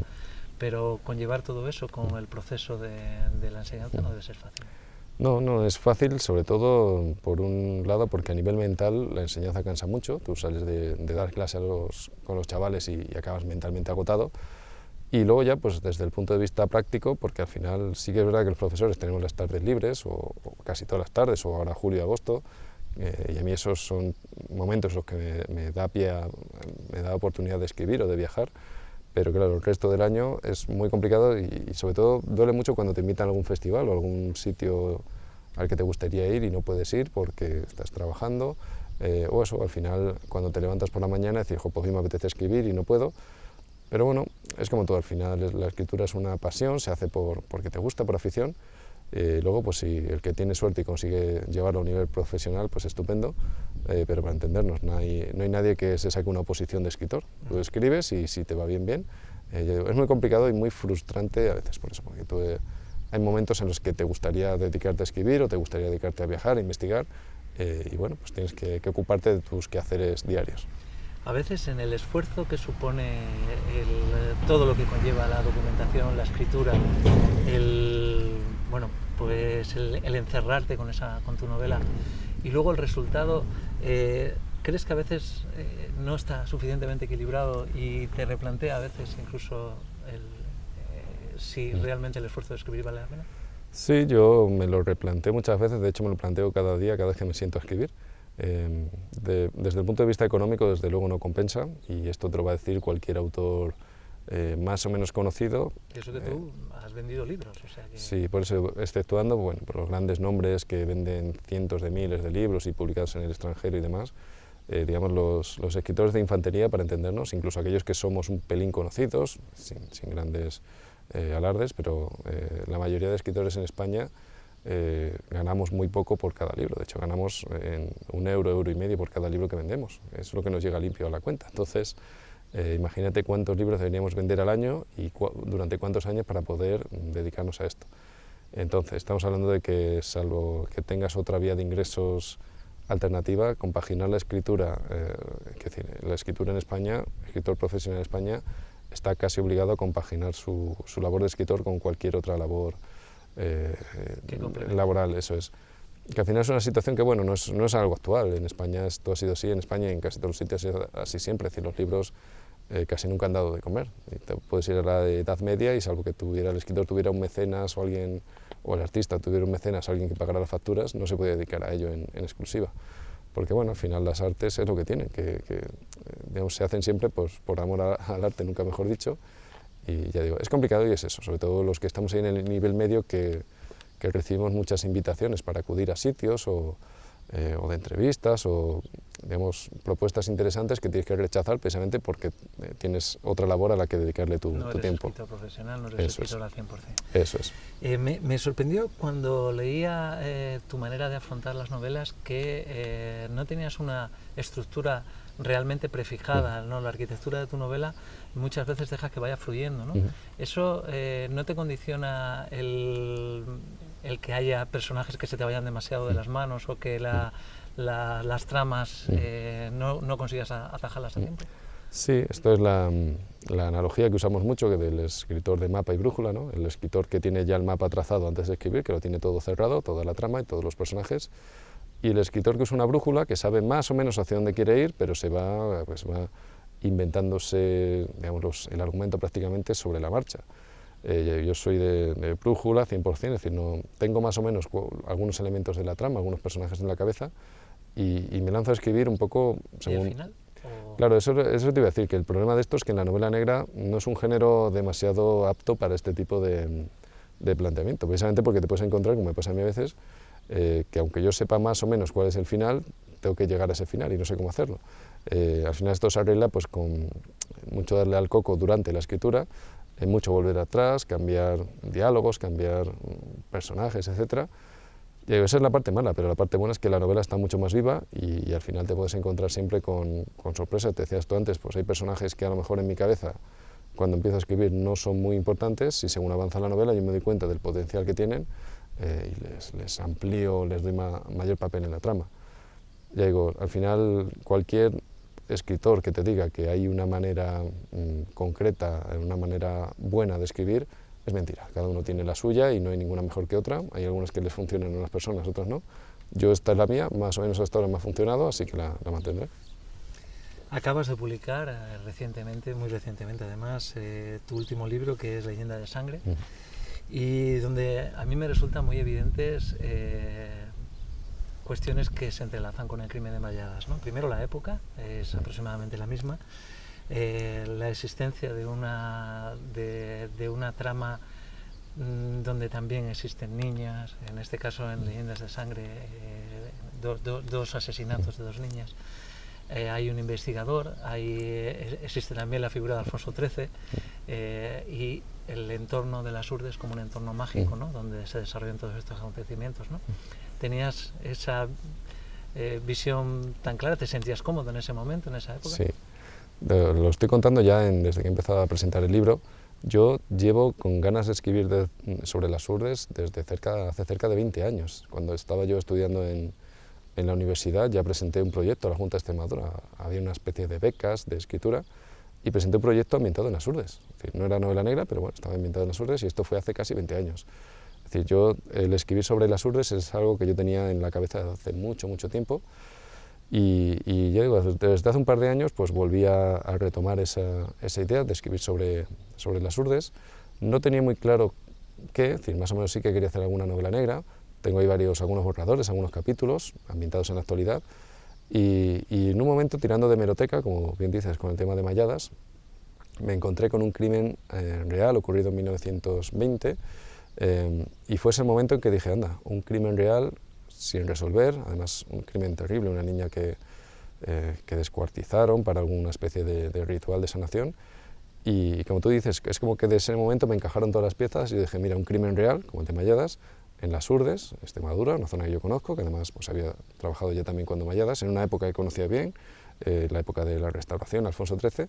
pero conllevar todo eso con el proceso de la enseñanza no debe ser fácil. No, no es fácil, sobre todo por un lado porque a nivel mental la enseñanza cansa mucho, tú sales de dar clase con los chavales y acabas mentalmente agotado, y luego ya pues desde el punto de vista práctico, porque al final sí que es verdad que los profesores tenemos las tardes libres, o casi todas las tardes, o ahora julio y agosto, y a mí esos son momentos en los que me da oportunidad de escribir o de viajar, pero claro, el resto del año es muy complicado y sobre todo duele mucho cuando te invitan a algún festival o algún sitio al que te gustaría ir y no puedes ir porque estás trabajando, o eso, al final cuando te levantas por la mañana dices, pues hoy me apetece escribir y no puedo. Pero bueno, es como todo, al final la escritura es una pasión, se hace porque te gusta, por afición. Luego, pues si el que tiene suerte y consigue llevarlo a un nivel profesional, pues estupendo, pero para entendernos, no hay nadie que se saque una oposición de escritor. Tú escribes y si te va bien, bien. Es muy complicado y muy frustrante a veces por eso, porque hay momentos en los que te gustaría dedicarte a escribir o te gustaría dedicarte a viajar, a investigar, y bueno, pues tienes que ocuparte de tus quehaceres diarios. A veces en el esfuerzo que supone todo lo que conlleva la documentación, la escritura, bueno, pues el encerrarte con tu novela y luego el resultado, ¿crees que a veces no está suficientemente equilibrado y te replantea a veces incluso si realmente el esfuerzo de escribir vale la pena? Sí, yo me lo replanteo muchas veces, de hecho me lo planteo cada día, cada vez que me siento a escribir. Desde el punto de vista económico, desde luego no compensa, y esto te lo va a decir cualquier autor más o menos conocido. Y eso que tú has vendido libros, o sea que... Sí, por eso, exceptuando bueno, por los grandes nombres que venden cientos de miles de libros y publicados en el extranjero y demás, digamos los escritores de infantería, para entendernos, incluso aquellos que somos un pelín conocidos, sin grandes alardes, pero la mayoría de escritores en España ganamos muy poco por cada libro. De hecho, ganamos en €1, €1,50 por cada libro que vendemos. Es lo que nos llega limpio a la cuenta. Entonces, imagínate cuántos libros deberíamos vender al año y durante cuántos años para poder dedicarnos a esto. Entonces, estamos hablando de que, salvo que tengas otra vía de ingresos alternativa, compaginar la escritura, es decir, la escritura en España, el escritor profesional en España, está casi obligado a compaginar su labor de escritor con cualquier otra labor laboral, eso es. Que al final es una situación que, bueno, no es algo actual. En España esto ha sido así, en España y en casi todos los sitios ha sido así siempre. Es decir, los libros casi nunca han dado de comer. Y te puedes ir a la Edad Media y salvo que el escritor tuviera un mecenas o alguien, o el artista tuviera un mecenas o alguien que pagara las facturas, no se podía dedicar a ello en exclusiva. Porque, bueno, al final las artes es lo que tienen, que digamos, se hacen siempre pues, por amor al arte, nunca mejor dicho. Y ya digo, es complicado y es eso, sobre todo los que estamos ahí en el nivel medio que recibimos muchas invitaciones para acudir a sitios o de entrevistas o, digamos, propuestas interesantes que tienes que rechazar precisamente porque tienes otra labor a la que dedicarle tu tiempo. No eres escritor profesional, no eres escritor al 100%. Eso es. Me sorprendió cuando leía tu manera de afrontar las novelas que no tenías una estructura realmente prefijada, ¿no? La arquitectura de tu novela muchas veces dejas que vaya fluyendo, ¿no? Eso no te condiciona el que haya personajes que se te vayan demasiado de las manos o que las tramas no consigas atajarlas a tiempo. Sí, esto es la analogía que usamos mucho del escritor de mapa y brújula, ¿no? El escritor que tiene ya el mapa trazado antes de escribir, que lo tiene todo cerrado, toda la trama y todos los personajes, y el escritor que usa una brújula, que sabe más o menos hacia dónde quiere ir, pero se va inventándose, digamos, el argumento prácticamente sobre la marcha. Yo soy de brújula 100%, es decir, no, tengo más o menos algunos elementos de la trama, algunos personajes en la cabeza, y me lanzo a escribir un poco según... ¿Y al final? Claro, eso te iba a decir, que el problema de esto es que en la novela negra no es un género demasiado apto para este tipo de planteamiento, precisamente porque te puedes encontrar, como me pasa a mí a veces, que aunque yo sepa más o menos cuál es el final, tengo que llegar a ese final y no sé cómo hacerlo. Al final esto se arregla pues, con mucho darle al coco durante la escritura, mucho volver atrás, cambiar diálogos, cambiar personajes, etc. Y esa es la parte mala, pero la parte buena es que la novela está mucho más viva y al final te puedes encontrar siempre con sorpresas. Te decías tú antes, pues hay personajes que a lo mejor en mi cabeza, cuando empiezo a escribir, no son muy importantes y según avanza la novela yo me doy cuenta del potencial que tienen y les amplío, les doy mayor papel en la trama. Ya digo, al final cualquier escritor que te diga que hay una manera concreta, una manera buena de escribir, es mentira. Cada uno tiene la suya y no hay ninguna mejor que otra. Hay algunas que les funcionan a unas personas, otras no. Yo esta es la mía, más o menos hasta ahora me ha funcionado, así que la mantendré. Acabas de publicar recientemente, muy recientemente además, tu último libro que es Leyenda de Sangre. Y donde a mí me resultan muy evidentes cuestiones que se entrelazan con el crimen de Malladas, ¿no? Primero la época, es aproximadamente la misma, la existencia de una trama donde también existen niñas, en este caso en Leyendas de Sangre, dos asesinatos de 2 niñas. Hay un investigador, existe también la figura de Alfonso XIII y el entorno de las Urdes como un entorno mágico, ¿no? Donde se desarrollan todos estos acontecimientos, ¿no? ¿Tenías esa visión tan clara? ¿Te sentías cómodo en ese momento, en esa época? Sí, lo estoy contando ya desde que he empezado a presentar el libro. Yo llevo con ganas de escribir sobre las Urdes desde hace cerca de 20 años. Cuando estaba yo estudiando en la universidad ya presenté un proyecto a la Junta de Extremadura. Había una especie de becas de escritura y presenté un proyecto ambientado en las Urdes. Es decir, no era novela negra, pero bueno, estaba ambientado en las Urdes y esto fue hace casi 20 años. Es decir, el escribir sobre las Urdes es algo que yo tenía en la cabeza desde hace mucho tiempo y ya digo, desde hace un par de años pues volví a retomar esa idea de escribir sobre las Urdes. No tenía muy claro qué, es decir, más o menos sí que quería hacer alguna novela negra. Tengo ahí algunos borradores, algunos capítulos ambientados en la actualidad y en un momento tirando de hemeroteca, como bien dices, con el tema de Malladas, me encontré con un crimen real ocurrido en 1920 y fue ese momento en que dije, anda, un crimen real sin resolver, además un crimen terrible, una niña que descuartizaron para alguna especie de ritual de sanación. Y como tú dices, es como que de ese momento me encajaron todas las piezas y dije, mira, un crimen real, como el de Malladas, en Las Hurdes, Extremadura, una zona que yo conozco, que además pues, había trabajado ya también cuando Malladas, en una época que conocía bien, la época de la Restauración, Alfonso XIII,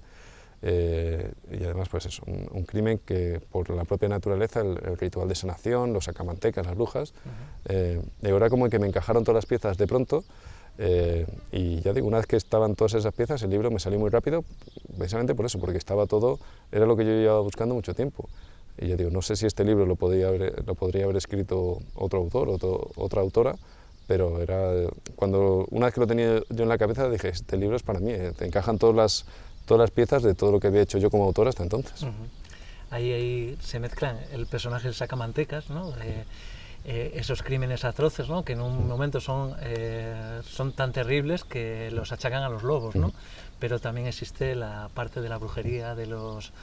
y además pues es un crimen que por la propia naturaleza, el ritual de sanación, los sacamantecas, las brujas, y ahora como que me encajaron todas las piezas de pronto. Y ya digo, una vez que estaban todas esas piezas, el libro me salió muy rápido, precisamente por eso, porque estaba todo, era lo que yo llevaba buscando mucho tiempo. Y ya digo, no sé si este libro lo podría haber escrito otro autor, otra autora, pero era cuando una vez que lo tenía yo en la cabeza dije, este libro es para mí, te encajan todas las piezas de todo lo que había hecho yo como autor hasta entonces. Ahí se mezclan el personaje del sacamantecas, ¿no? Esos crímenes atroces, ¿no? Que en un momento son tan terribles que los achacan a los lobos, ¿no? Pero también existe la parte de la brujería, de los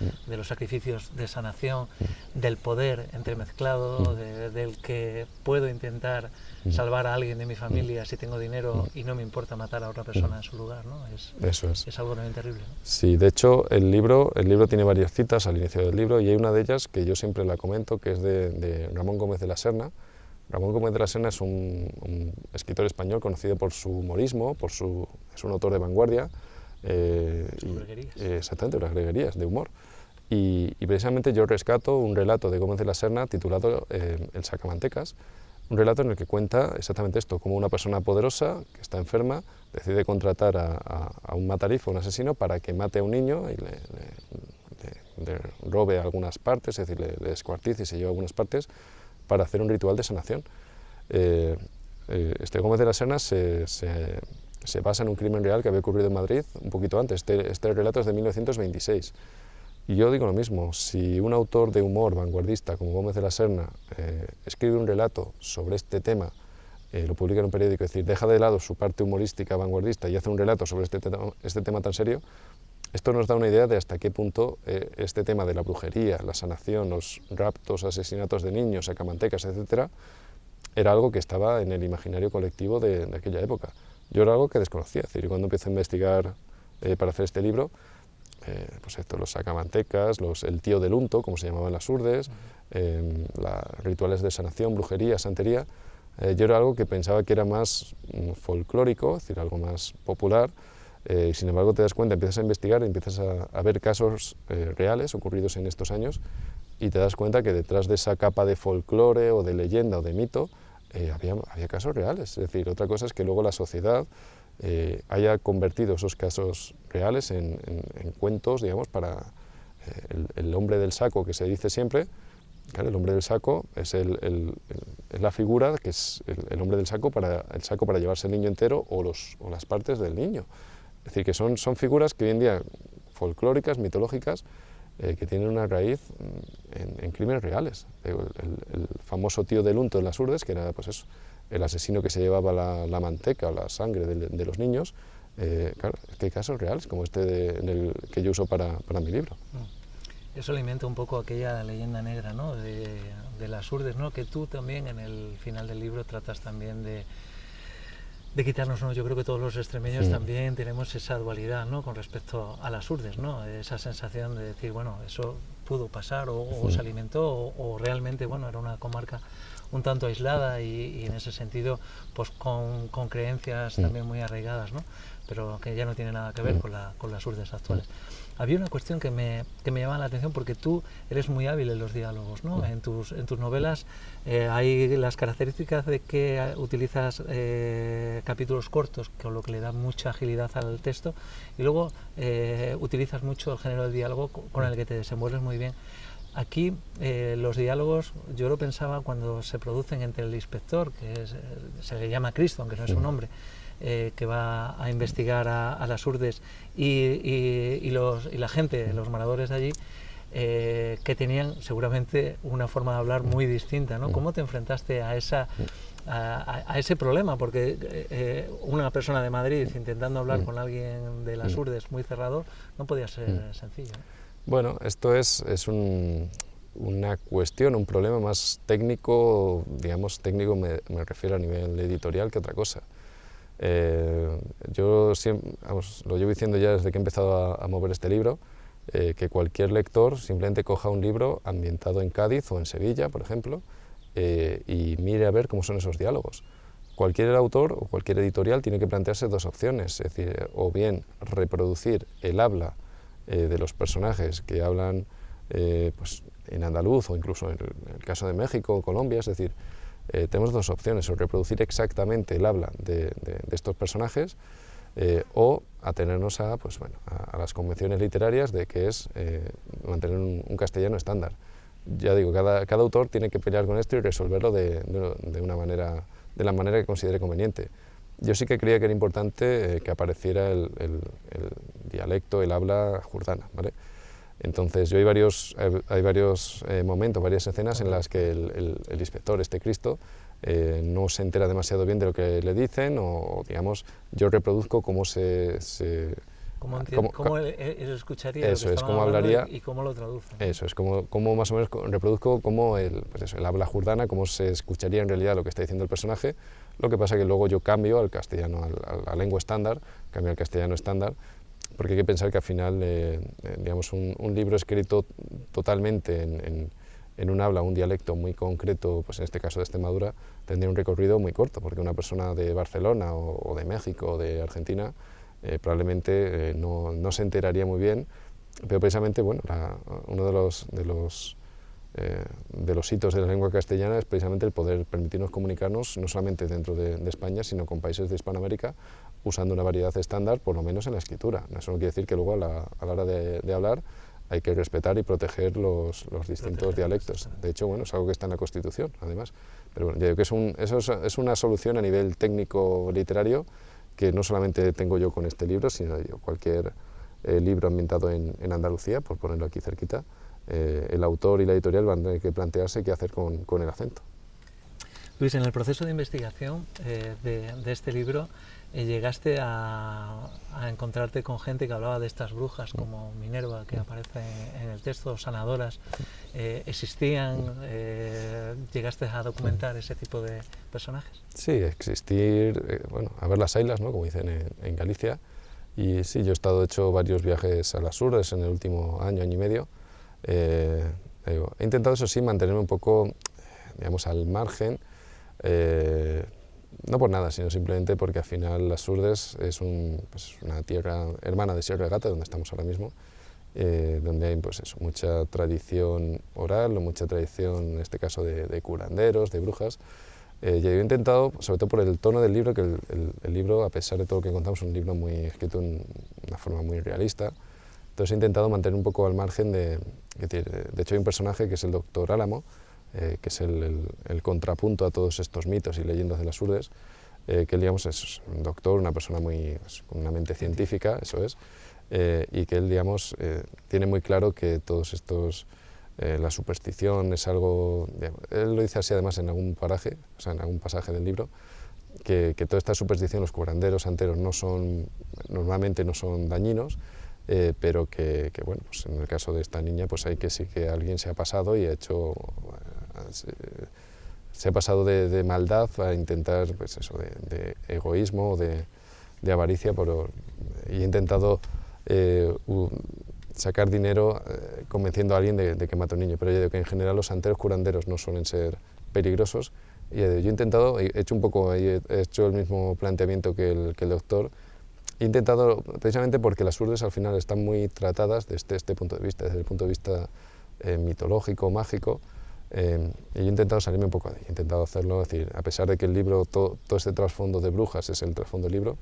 sacrificios de sanación, del poder entremezclado, del que puedo intentar salvar a alguien de mi familia si tengo dinero y no me importa matar a otra persona en su lugar, ¿no? Eso es. Es algo también terrible, ¿no? Sí, de hecho el libro tiene varias citas al inicio del libro y hay una de ellas que yo siempre la comento, que es de Ramón Gómez de la Serna. Ramón Gómez de la Serna es un escritor español conocido por su humorismo, es un autor de vanguardia. Exactamente, las greguerías de humor. Y precisamente yo rescato un relato de Gómez de la Serna titulado El Sacamantecas, un relato en el que cuenta exactamente esto, como una persona poderosa que está enferma decide contratar a un matarife, un asesino, para que mate a un niño y le robe algunas partes, es decir, le descuartice y se lleve algunas partes para hacer un ritual de sanación. Este Gómez de la Serna se basa en un crimen real que había ocurrido en Madrid un poquito antes. Este relato es de 1926. Y yo digo lo mismo, si un autor de humor vanguardista como Gómez de la Serna escribe un relato sobre este tema, lo publica en un periódico, es decir, deja de lado su parte humorística vanguardista y hace un relato sobre este tema tan serio, esto nos da una idea de hasta qué punto este tema de la brujería, la sanación, los raptos, asesinatos de niños, sacamantecas, etcétera, era algo que estaba en el imaginario colectivo de aquella época. Yo era algo que desconocía, es decir, cuando empecé a investigar para hacer este libro, pues esto, los sacamantecas, el tío del unto, como se llamaban Las Hurdes, rituales de sanación, brujería, santería, yo era algo que pensaba que era más folclórico, es decir, algo más popular. Sin embargo, te das cuenta, empiezas a investigar, empiezas a ver casos reales ocurridos en estos años y te das cuenta que detrás de esa capa de folclore o de leyenda o de mito había casos reales. Es decir, otra cosa es que luego la sociedad haya convertido esos casos reales en cuentos, digamos, para el hombre del saco que se dice siempre. Claro, el hombre del saco es la figura que es el hombre del saco para llevarse el niño entero o las partes del niño. Es decir, que son figuras que hoy en día folclóricas, mitológicas, que tienen una raíz en crímenes reales. El famoso tío del unto de Las Hurdes, que era pues eso, el asesino que se llevaba la manteca o la sangre de los niños. Claro, es que hay casos reales como este que yo uso para mi libro. Eso alimenta un poco aquella leyenda negra, ¿no? de Las Hurdes, ¿no? Que tú también en el final del libro tratas también de quitarnos, ¿no? Yo creo que todos los extremeños también tenemos esa dualidad, ¿no? Con respecto a Las Hurdes, ¿no? Esa sensación de decir, bueno, eso pudo pasar o se alimentó o realmente, bueno, era una comarca un tanto aislada y en ese sentido pues con creencias también muy arraigadas, ¿no? Pero que ya no tiene nada que ver con las Hurdes actuales. Había una cuestión que me llamaba la atención porque tú eres muy hábil en los diálogos, ¿no? En tus novelas hay las características de que utilizas capítulos cortos, con lo que le da mucha agilidad al texto, y luego utilizas mucho el género del diálogo con el que te desenvuelves muy bien. Aquí los diálogos, yo lo pensaba cuando se producen entre el inspector, que se le llama Cristo, aunque no es un hombre, que va a investigar a Las Hurdes y la gente, los moradores de allí, que tenían seguramente una forma de hablar muy distinta, ¿no? ¿Cómo te enfrentaste a ese problema? Porque una persona de Madrid intentando hablar con alguien de Las Hurdes muy cerrado no podía ser sencillo, ¿no? Bueno, esto es una cuestión, un problema más técnico, digamos, técnico me refiero a nivel editorial que otra cosa. Yo siempre, vamos, lo llevo diciendo ya desde que he empezado a mover este libro, que cualquier lector simplemente coja un libro ambientado en Cádiz o en Sevilla, por ejemplo, y mire a ver cómo son esos diálogos. Cualquier autor o cualquier editorial tiene que plantearse dos opciones, es decir, o bien reproducir el habla de los personajes que hablan pues, en andaluz o incluso en el caso de México o Colombia, es decir, tenemos dos opciones, o reproducir exactamente el habla de estos personajes o atenernos a, pues, bueno, a las convenciones literarias de que es mantener un castellano estándar. Ya digo, cada autor tiene que pelear con esto y resolverlo de la manera que considere conveniente. Yo sí que creía que era importante que apareciera el dialecto, el habla jordana, ¿vale? Entonces hay varios momentos, varias escenas en las que el inspector, este Cristo, no se entera demasiado bien de lo que le dicen o digamos, yo reproduzco cómo ¿Cómo él escucharía eso lo que es, estaban cómo hablando hablaría, y cómo lo traduce? eso es, cómo más o menos reproduzco cómo pues eso, el habla jordana, cómo se escucharía en realidad lo que está diciendo el personaje. Lo que pasa que luego yo cambio al castellano, a la lengua estándar, cambio al castellano estándar, porque hay que pensar que al final, digamos, un libro escrito totalmente en un habla, un dialecto muy concreto, pues en este caso de Extremadura, tendría un recorrido muy corto, porque una persona de Barcelona o de México o de Argentina probablemente no se enteraría muy bien, pero precisamente, bueno, uno de los hitos de la lengua castellana es precisamente el poder permitirnos comunicarnos no solamente dentro de España, sino con países de Hispanoamérica, usando una variedad estándar, por lo menos en la escritura. Eso no quiere decir que luego a la hora de hablar hay que respetar y proteger los distintos dialectos. De hecho, bueno, es algo que está en la Constitución, además. Pero bueno, ya digo que eso es una solución a nivel técnico-literario que no solamente tengo yo con este libro, sino yo, cualquier libro ambientado en Andalucía, por ponerlo aquí cerquita, el autor y la editorial van a tener que plantearse qué hacer con el acento. Luis, en el proceso de investigación de este libro, llegaste a encontrarte con gente que hablaba de estas brujas, como Minerva, que aparece en el texto, sanadoras. ¿Existían, llegaste a documentar ese tipo de personajes? Sí, existir, bueno, a ver las ailas, ¿no?, como dicen en Galicia. Y sí, yo he hecho varios viajes a las Urdes en el último año y medio. He intentado, eso sí, mantenerme un poco, digamos, al margen, no por nada, sino simplemente porque al final las Urdes es una tierra hermana de Sierra de Gata, donde estamos ahora mismo, donde hay pues eso, mucha tradición oral o mucha tradición, en este caso, de curanderos, de brujas. Yo he intentado, sobre todo por el tono del libro, que el libro, a pesar de todo lo que contamos, es un libro muy escrito en una forma muy realista. Entonces he intentado mantener un poco al margen de hecho hay un personaje que es el doctor Álamo, que es el contrapunto a todos estos mitos y leyendas de las Urdes, que él, digamos, es un doctor, una persona con una mente científica, eso es, y que él, digamos, tiene muy claro que todos estos, la superstición es algo, él lo dice así además en algún paraje, o sea, en algún pasaje del libro, que toda esta superstición, los curanderos santeros normalmente no son dañinos, pero que bueno, pues en el caso de esta niña, pues hay que sí que alguien se ha pasado y ha hecho, se ha pasado de maldad a intentar, pues eso, de egoísmo, de avaricia, y he intentado sacar dinero convenciendo a alguien de que mate a un niño, pero yo digo que en general los santeros curanderos no suelen ser peligrosos, y yo he intentado, he hecho el mismo planteamiento que el doctor. He intentado, precisamente porque las Urdes al final están muy tratadas desde este punto de vista, desde el punto de vista mitológico, mágico, y yo he intentado salirme un poco de ahí, he intentado hacerlo, es decir, a pesar de que el libro, todo este trasfondo de brujas es el trasfondo del libro,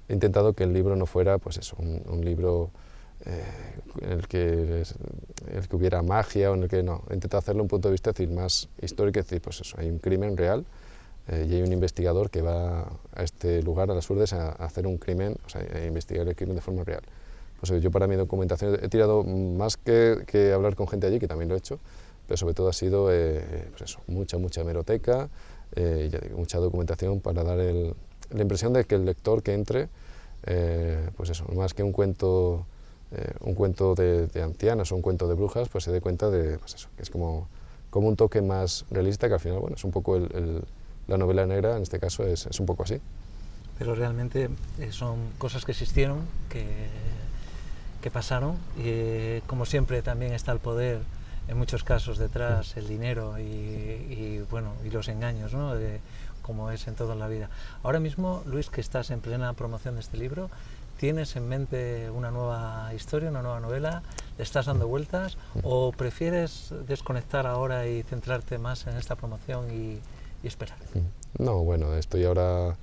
he intentado que el libro no fuera, pues eso, un libro en el que hubiera magia, o en el que no, he intentado hacerlo un punto de vista, es decir, más histórico, es decir, pues eso, hay un crimen real, y hay un investigador que va a este lugar, a las Urdes, a hacer un crimen, o sea, a investigar el crimen de forma real. Pues yo para mi documentación he tirado más que hablar con gente allí, que también lo he hecho, pero sobre todo ha sido pues eso, mucha hemeroteca, ya digo, mucha documentación para dar la impresión de que el lector que entre, pues eso, más que un cuento un cuento de ancianas o un cuento de brujas, pues se dé cuenta de, pues eso, que es como un toque más realista, que al final, bueno, es un poco la novela negra, en este caso es un poco así. Pero realmente son cosas que existieron, que pasaron, y como siempre también está el poder, en muchos casos detrás, el dinero y los engaños, ¿no? Como es en toda la vida. Ahora mismo, Luis, que estás en plena promoción de este libro, ¿tienes en mente una nueva historia, una nueva novela? ¿Le estás dando vueltas o prefieres desconectar ahora y centrarte más en esta promoción y esperar? No, bueno, estoy ahora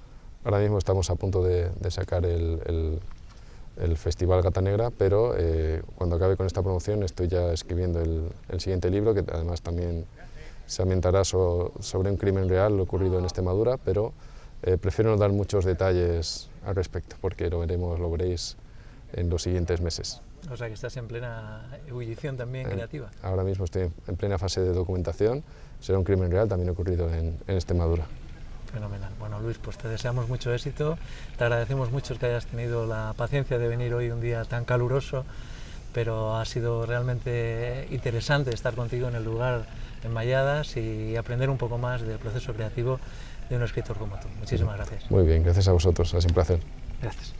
mismo estamos a punto de sacar el Festival Gata Negra, pero cuando acabe con esta promoción estoy ya escribiendo el siguiente libro, que además también se ambientará sobre un crimen real ocurrido en Extremadura, pero prefiero no dar muchos detalles al respecto, porque lo veréis en los siguientes meses. O sea que estás en plena ebullición también creativa. Ahora mismo estoy en plena fase de documentación, será un crimen real también ocurrido en Extremadura. Fenomenal. Bueno, Luis, pues te deseamos mucho éxito, te agradecemos mucho que hayas tenido la paciencia de venir hoy un día tan caluroso, pero ha sido realmente interesante estar contigo en el lugar en Malladas y aprender un poco más del proceso creativo de un escritor como tú. Muchísimas gracias. Muy bien, gracias a vosotros, ha sido un placer. Gracias.